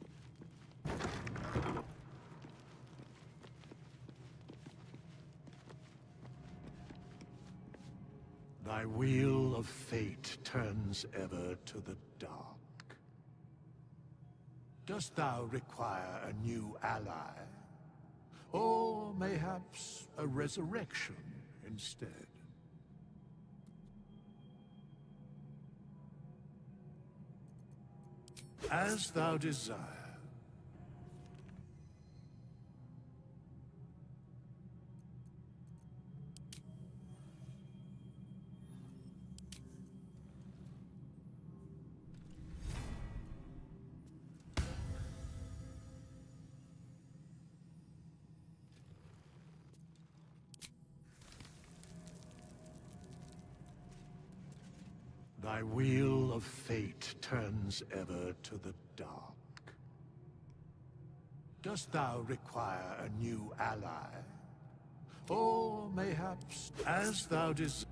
Thy wheel of fate turns ever to the dark. Dost thou require a new ally? Or mayhaps a resurrection instead? As thou desire. Thy wheel of fate turns ever to the dark. Dost thou require a new ally? Or mayhaps, as thou desire.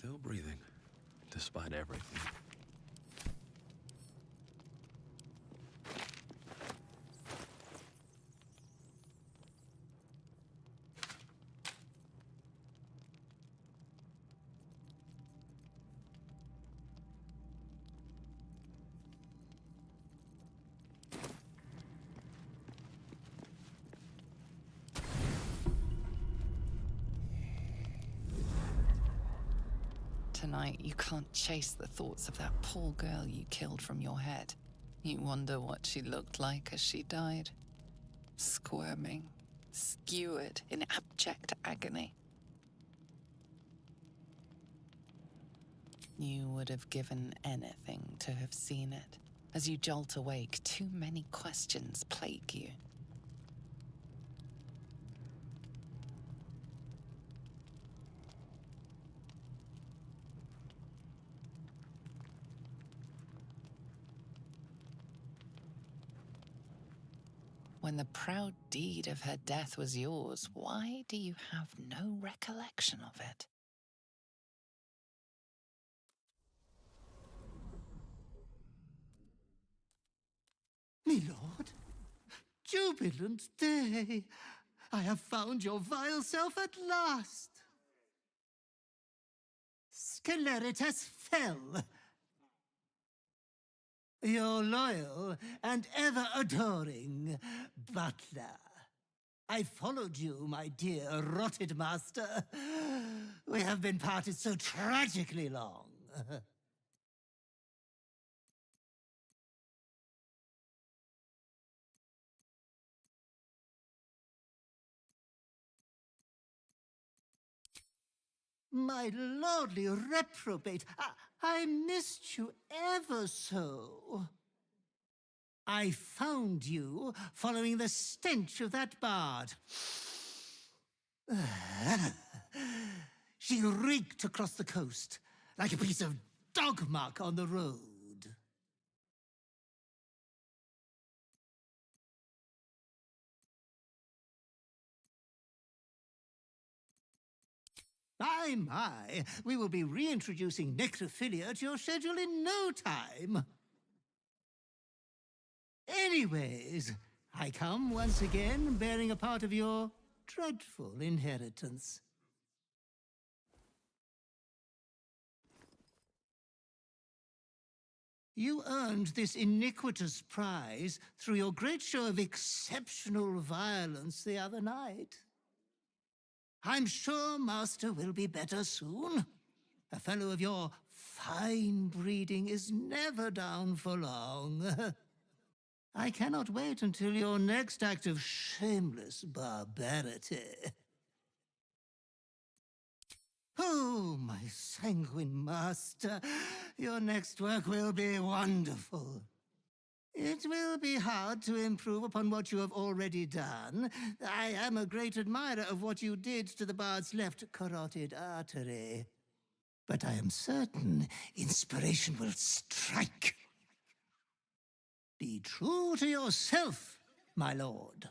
Still breathing, despite everything. Tonight, you can't chase the thoughts of that poor girl you killed from your head. You wonder what she looked like as she died. Squirming, skewered in abject agony. You would have given anything to have seen it. As you jolt awake, too many questions plague you. When the proud deed of her death was yours, why do you have no recollection of it? My lord, jubilant day! I have found your vile self at last! Sceleritas fell. Your loyal and ever-adoring butler. I followed you, my dear rotted master. We have been parted so tragically long. My lordly reprobate, I missed you ever so. I found you following the stench of that bard. She reeked across the coast like a piece of dog muck on the road. My, we will be reintroducing necrophilia to your schedule in no time. Anyways, I come once again bearing a part of your dreadful inheritance. You earned this iniquitous prize through your great show of exceptional violence the other night. I'm sure Master will be better soon. A fellow of your fine breeding is never down for long. I cannot wait until your next act of shameless barbarity. Oh, my sanguine master, your next work will be wonderful. It will be hard to improve upon what you have already done. I am a great admirer of what you did to the bard's left carotid artery. But I am certain inspiration will strike. Be true to yourself, my lord.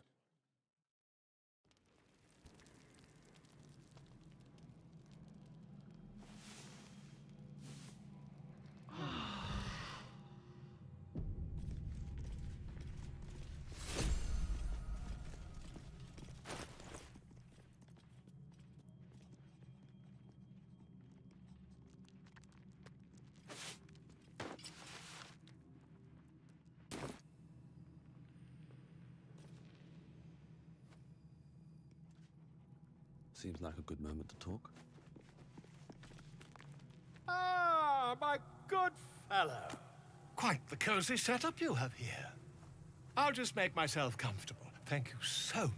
Seems like a good moment to talk. Ah, my good fellow. Quite the cozy setup you have here. I'll just make myself comfortable. Thank you so much.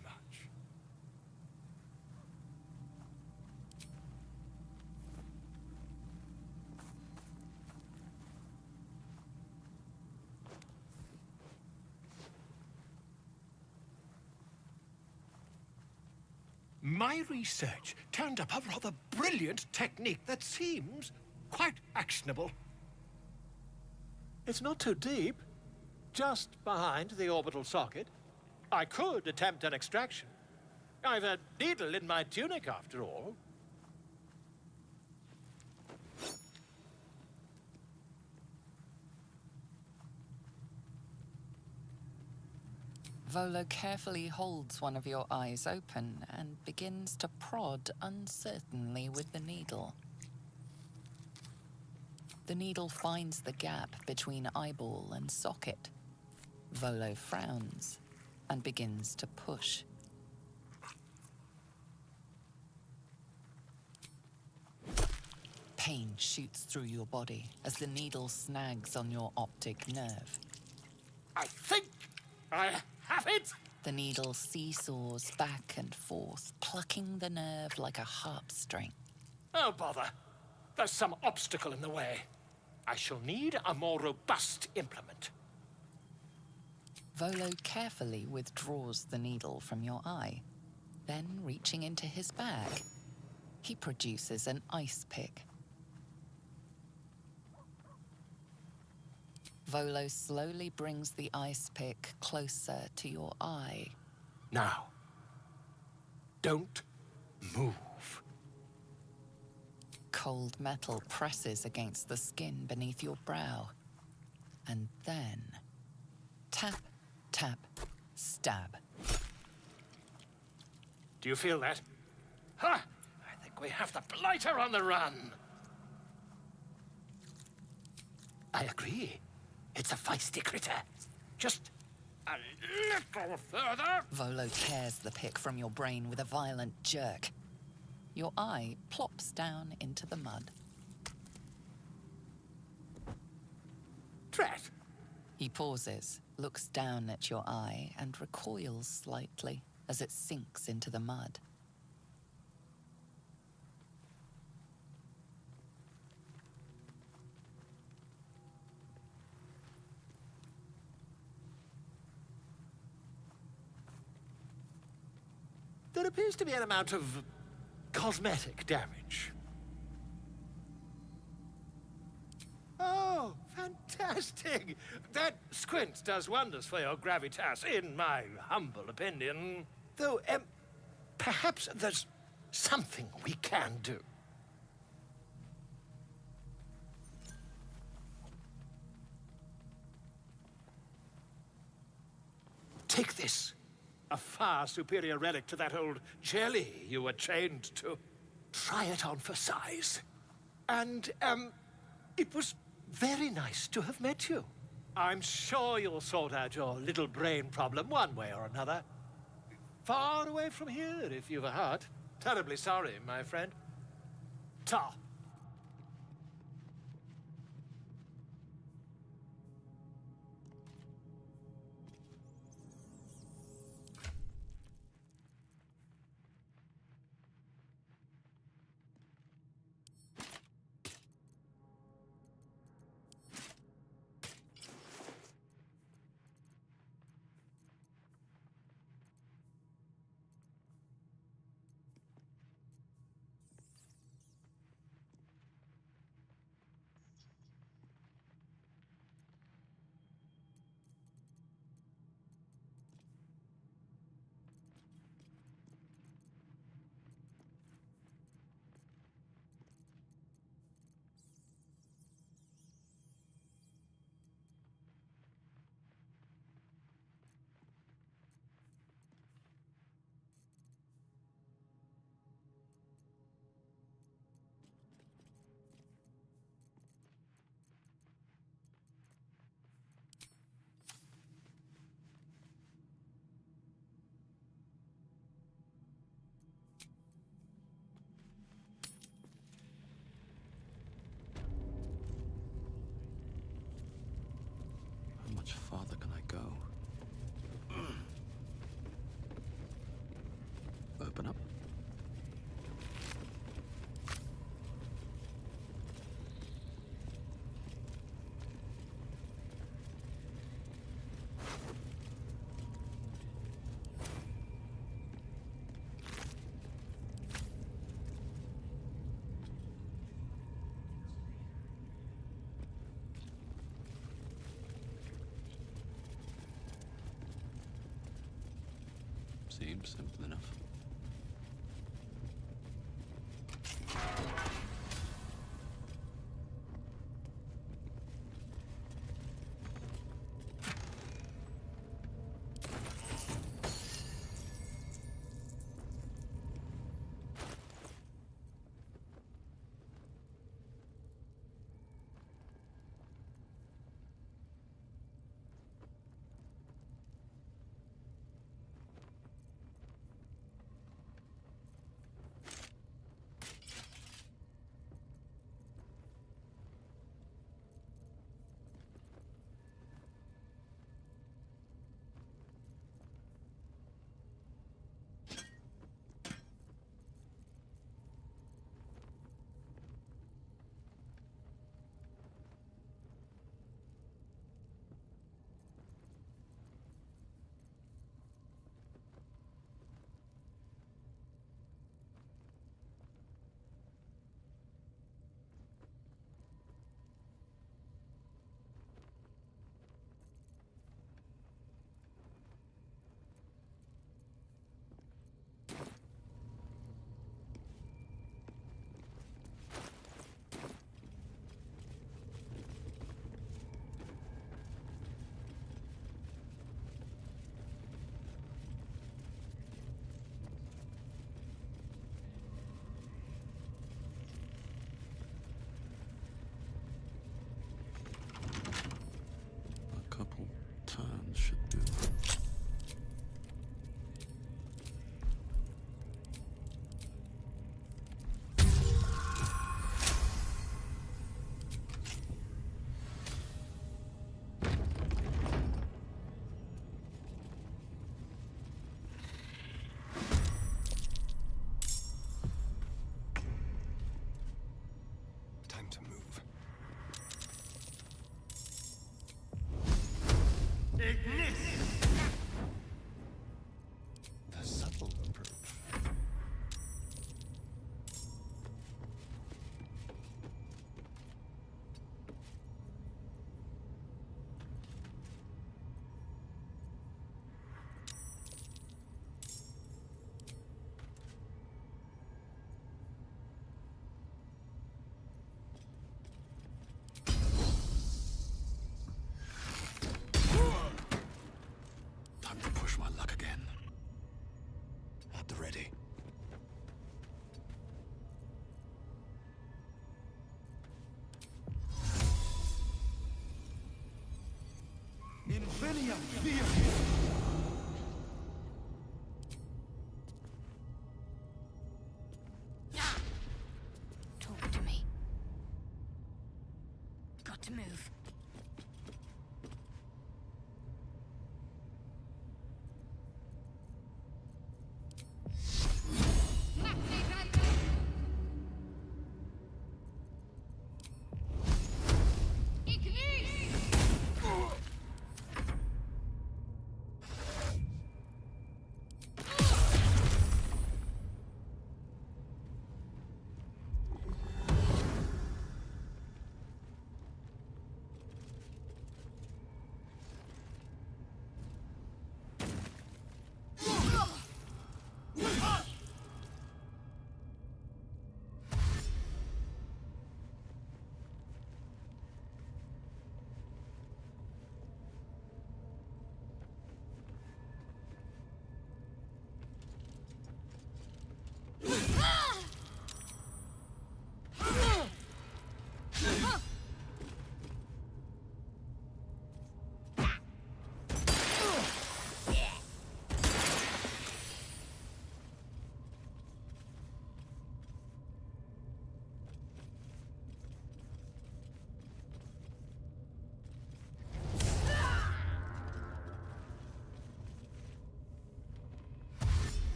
My research turned up a rather brilliant technique that seems quite actionable. It's not too deep. Just behind the orbital socket. I could attempt an extraction. I've a needle in my tunic, after all. Volo carefully holds one of your eyes open and begins to prod uncertainly with the needle. The needle finds the gap between eyeball and socket. Volo frowns and begins to push. Pain shoots through your body as the needle snags on your optic nerve. I think I have it! The needle seesaws back and forth, plucking the nerve like a harp string. Oh, bother. There's some obstacle in the way. I shall need a more robust implement. Volo carefully withdraws the needle from your eye. Then, reaching into his bag, he produces an ice pick. Volo slowly brings the ice pick closer to your eye. Now, don't move. Cold metal presses against the skin beneath your brow. And then, tap, tap, stab. Do you feel that? Ha! I think we have the blighter on the run. I agree. It's a feisty critter. Just a little further. Volo tears the pick from your brain with a violent jerk. Your eye plops down into the mud. Drat! He pauses, looks down at your eye, and recoils slightly as it sinks into the mud. There appears to be an amount of cosmetic damage. Oh, fantastic! That squint does wonders for your gravitas, in my humble opinion. Though, perhaps there's something we can do. Take this. A far superior relic to that old jelly you were chained to. Try it on for size. And, it was very nice to have met you. I'm sure you'll sort out your little brain problem one way or another. Far away from here, if you've a heart. Terribly sorry, my friend. Ta. How much farther can I go? Open up. Seems simple enough. to move.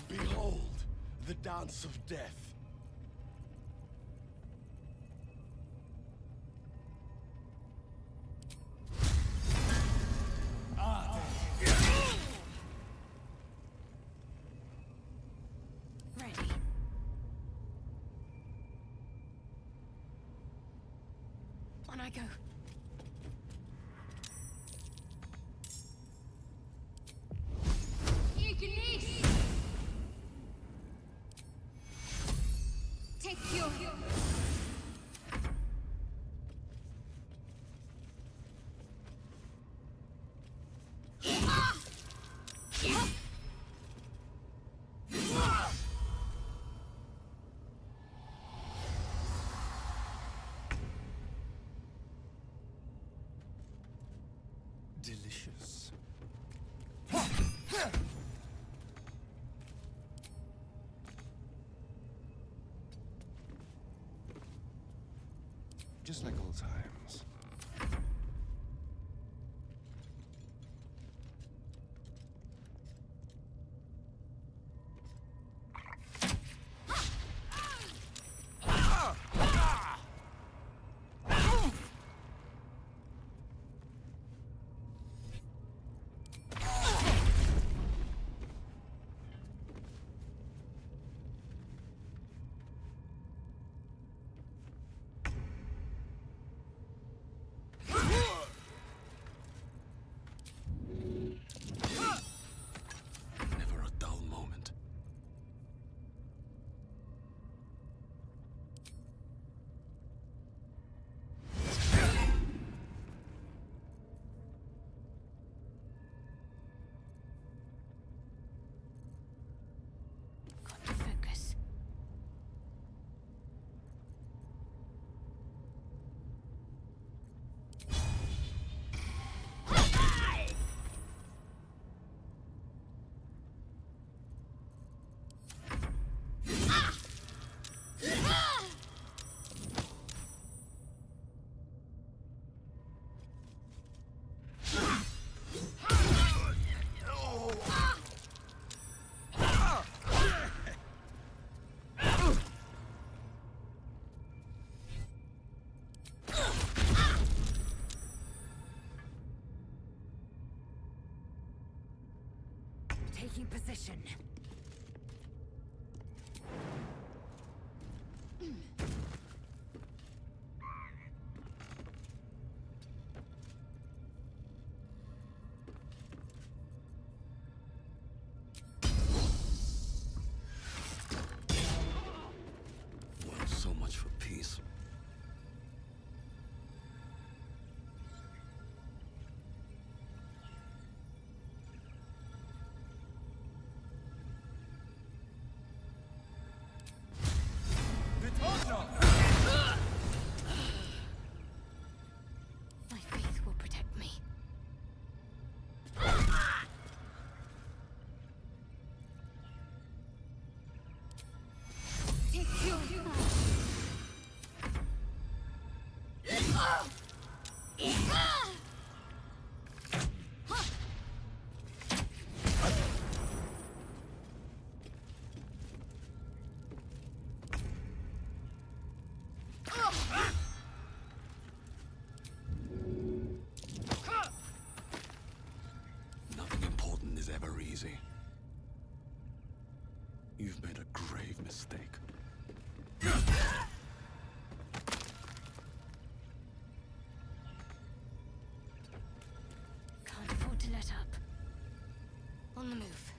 Behold, the dance of death. Ready. On I go. Take your... Delicious. Just like old times. Never a dull moment. Got to focus. position. Well, so much for peace. My faith will protect me. Nothing important is ever easy. You've made a grave mistake. Can't afford to let up. On the move.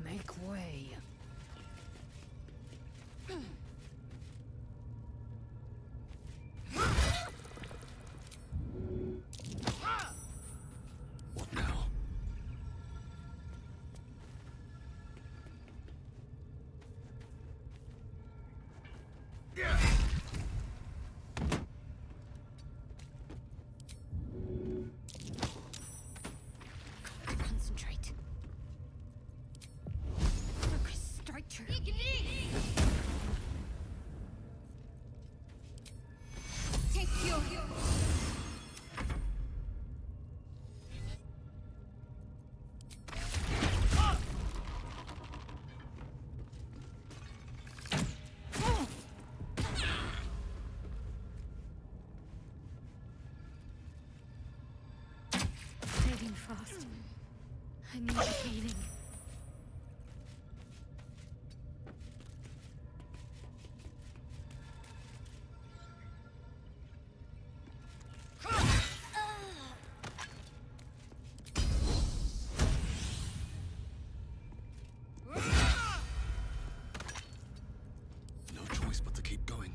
Make way. What now? Concentrate. Focus, strike true. Take your... Fading fast. I need healing. No choice but to keep going.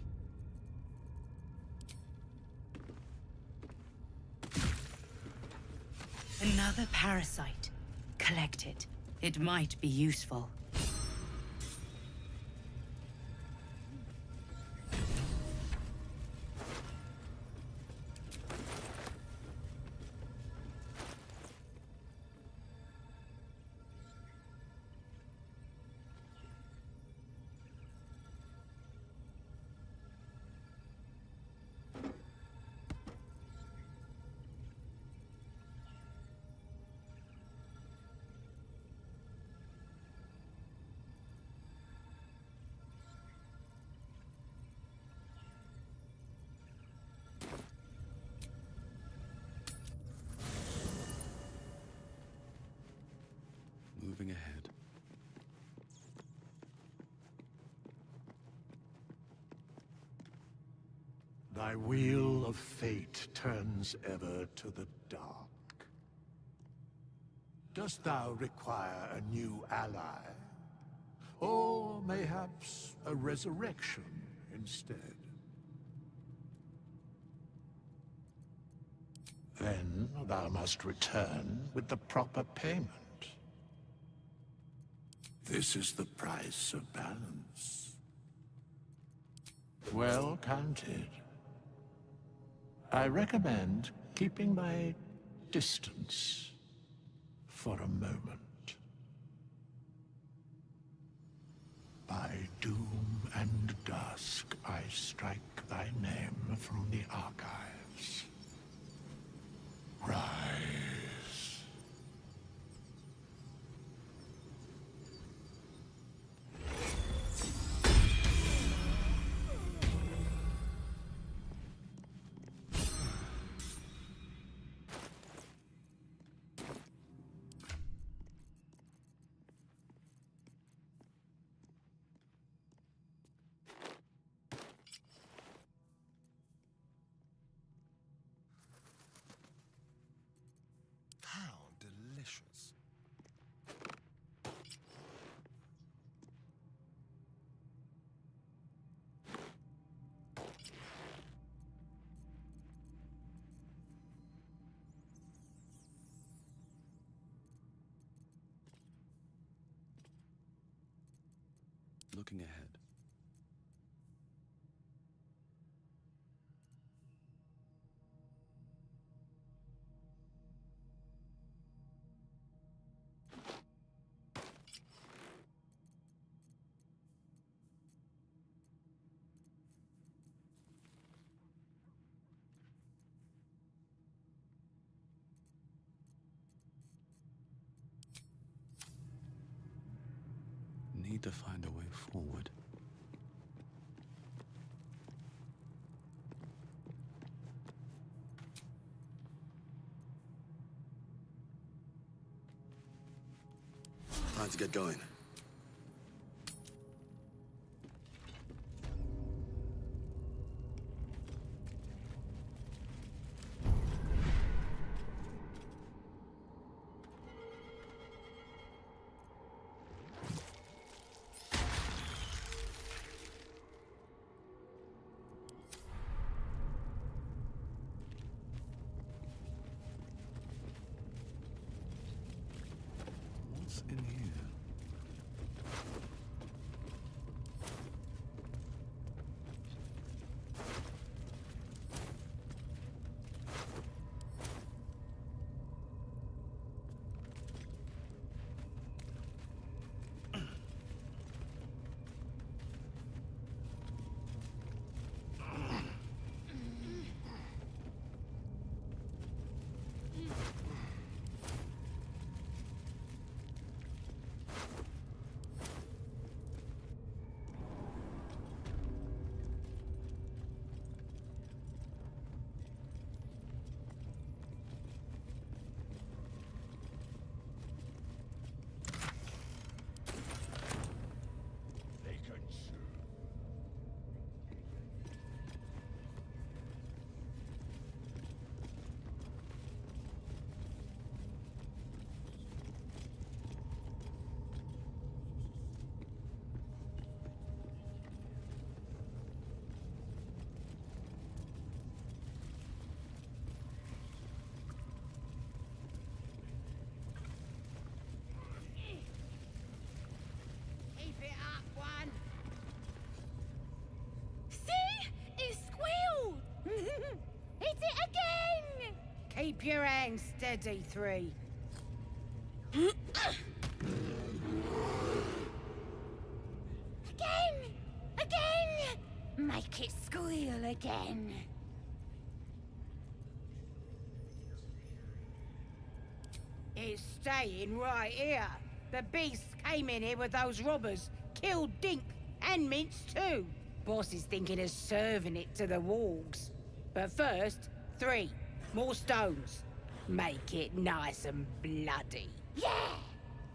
Another parasite. Collect it. It might be useful. Moving ahead. Thy wheel of fate turns ever to the dark. Dost thou require a new ally? Or mayhaps a resurrection instead? Then thou must return with the proper payment. This is the price of balance. Well counted. I recommend keeping my distance for a moment. By doom and dusk, I strike thy name from the archives. Rise. How delicious. Looking ahead. Need to find a way forward. Time to get going. What's in here? Keep it up, one. See? It squealed! Hit it again! Keep your hands steady, 3. Again! Again! Make it squeal again. It's staying right here. The beasts came in here with those robbers, killed Dink and Mince too. Boss is thinking of serving it to the wargs. But first, 3 more stones. Make it nice and bloody. Yeah!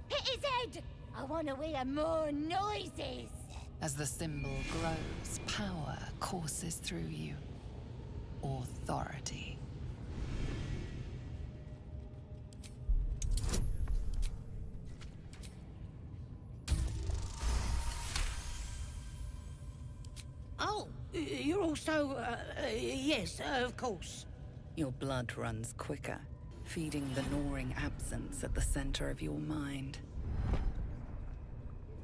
Hit his head! I want to hear more noises! As the symbol grows, power courses through you. Authority. Oh, you're also, yes, of course. Your blood runs quicker, feeding the gnawing absence at the center of your mind.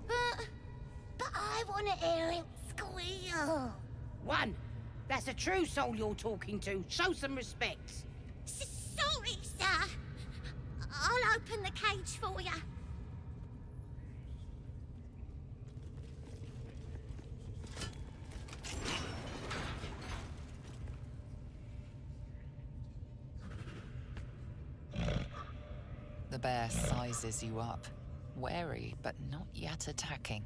But I want to hear it squeal. 1, that's a true soul you're talking to. Show some respect. Sorry, sir. I'll open the cage for you. The bear sizes you up, wary but not yet attacking.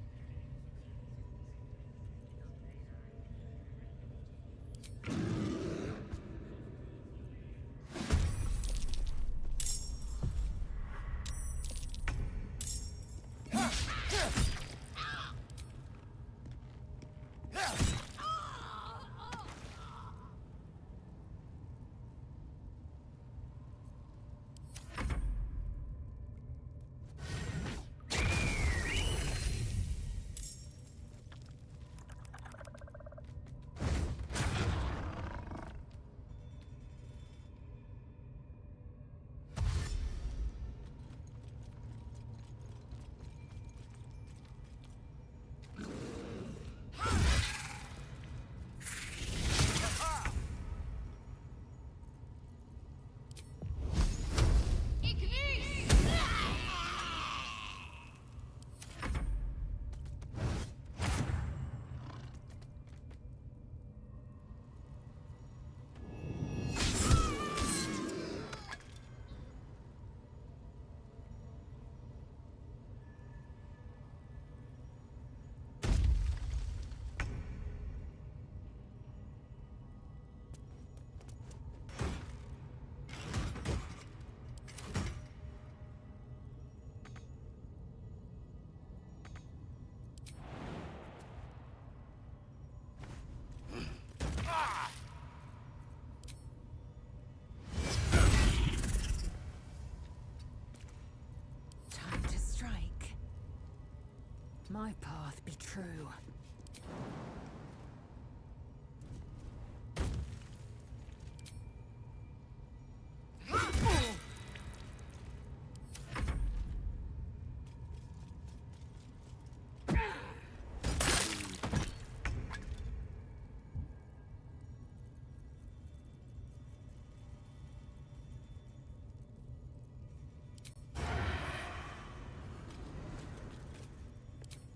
Time to strike. My path be true.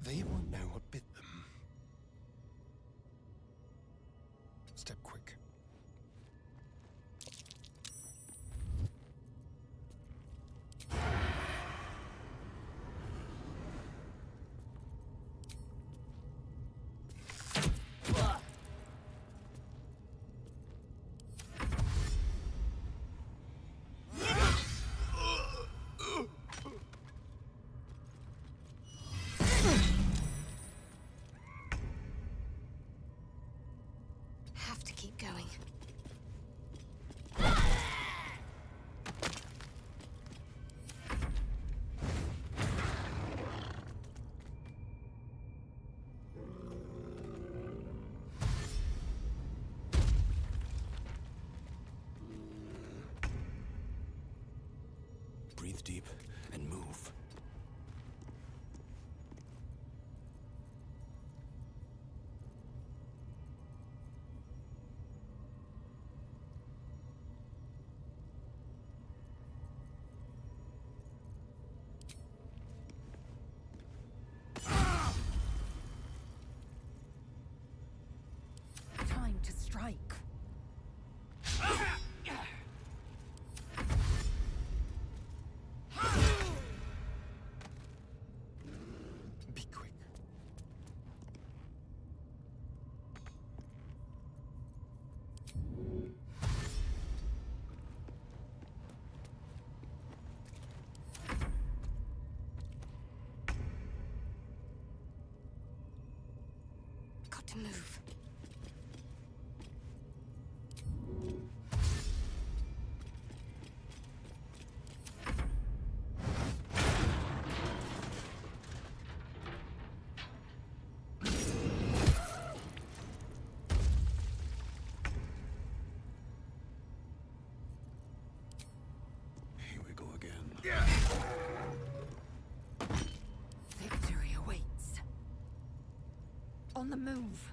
They won't know what bit them. Step quick. Have to keep going. Breathe deep and move. Time to strike. Be quick. Got to move. Here we go again. Victory awaits. On the move.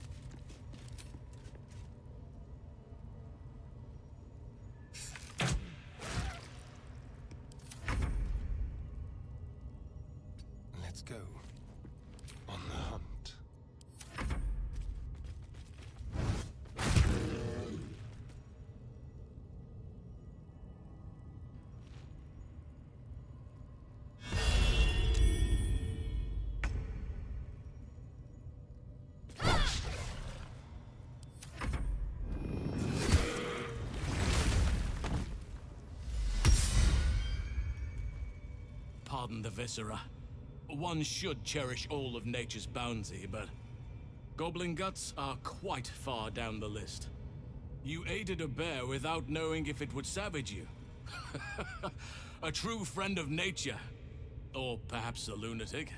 Let's go. On the hunt. pardon the viscera. One should cherish all of nature's bounty, but goblin guts are quite far down the list. You aided a bear without knowing if it would savage you. A true friend of nature. Or perhaps a lunatic.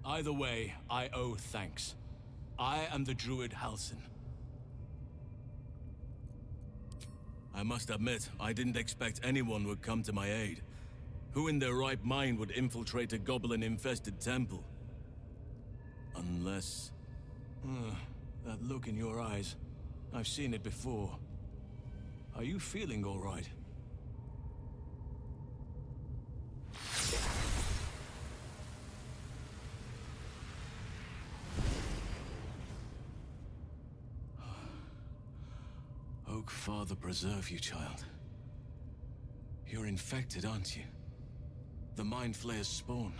Either way, I owe thanks. I am the druid Halsin. I must admit, I didn't expect anyone would come to my aid. Who in their right mind would infiltrate a goblin-infested temple? Unless... that look in your eyes. I've seen it before. Are you feeling all right? Oak Father preserve you, child. You're infected, aren't you? The Mind Flayer's spawn.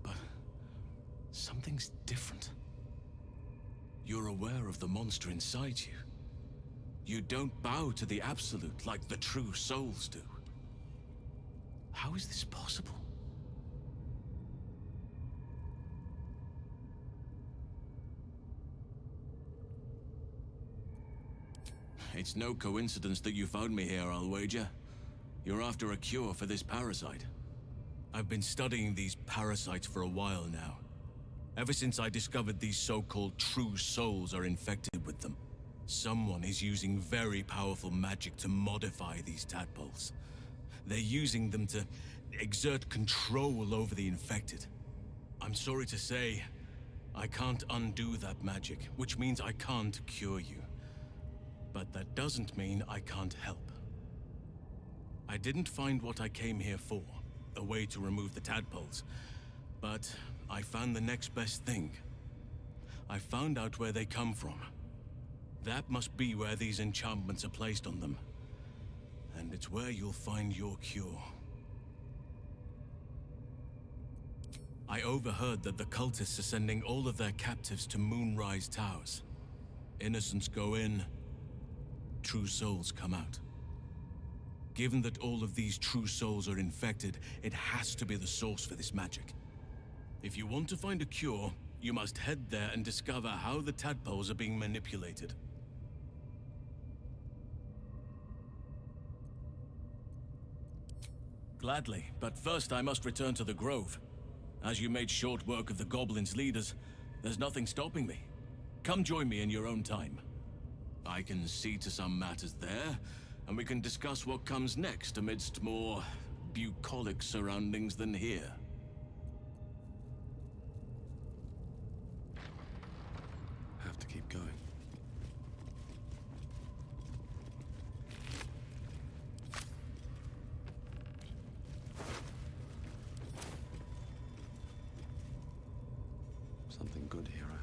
But something's different. You're aware of the monster inside you. You don't bow to the Absolute like the true souls do. How is this possible? It's no coincidence that you found me here, I'll wager. You're after a cure for this parasite. I've been studying these parasites for a while now. Ever since I discovered these so-called true souls are infected with them. Someone is using very powerful magic to modify these tadpoles. They're using them to exert control over the infected. I'm sorry to say, I can't undo that magic, which means I can't cure you. But that doesn't mean I can't help. I didn't find what I came here for, a way to remove the tadpoles, but I found the next best thing. I found out where they come from. That must be where these enchantments are placed on them. And it's where you'll find your cure. I overheard that the cultists are sending all of their captives to Moonrise Towers. Innocents go in, true souls come out. Given that all of these true souls are infected, it has to be the source for this magic. If you want to find a cure, you must head there and discover how the tadpoles are being manipulated. Gladly, but first I must return to the Grove. As you made short work of the Goblins' leaders, there's nothing stopping me. Come join me in your own time. I can see to some matters there, and we can discuss what comes next amidst more bucolic surroundings than here. Have to keep going. Something good here, I hope.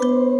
you.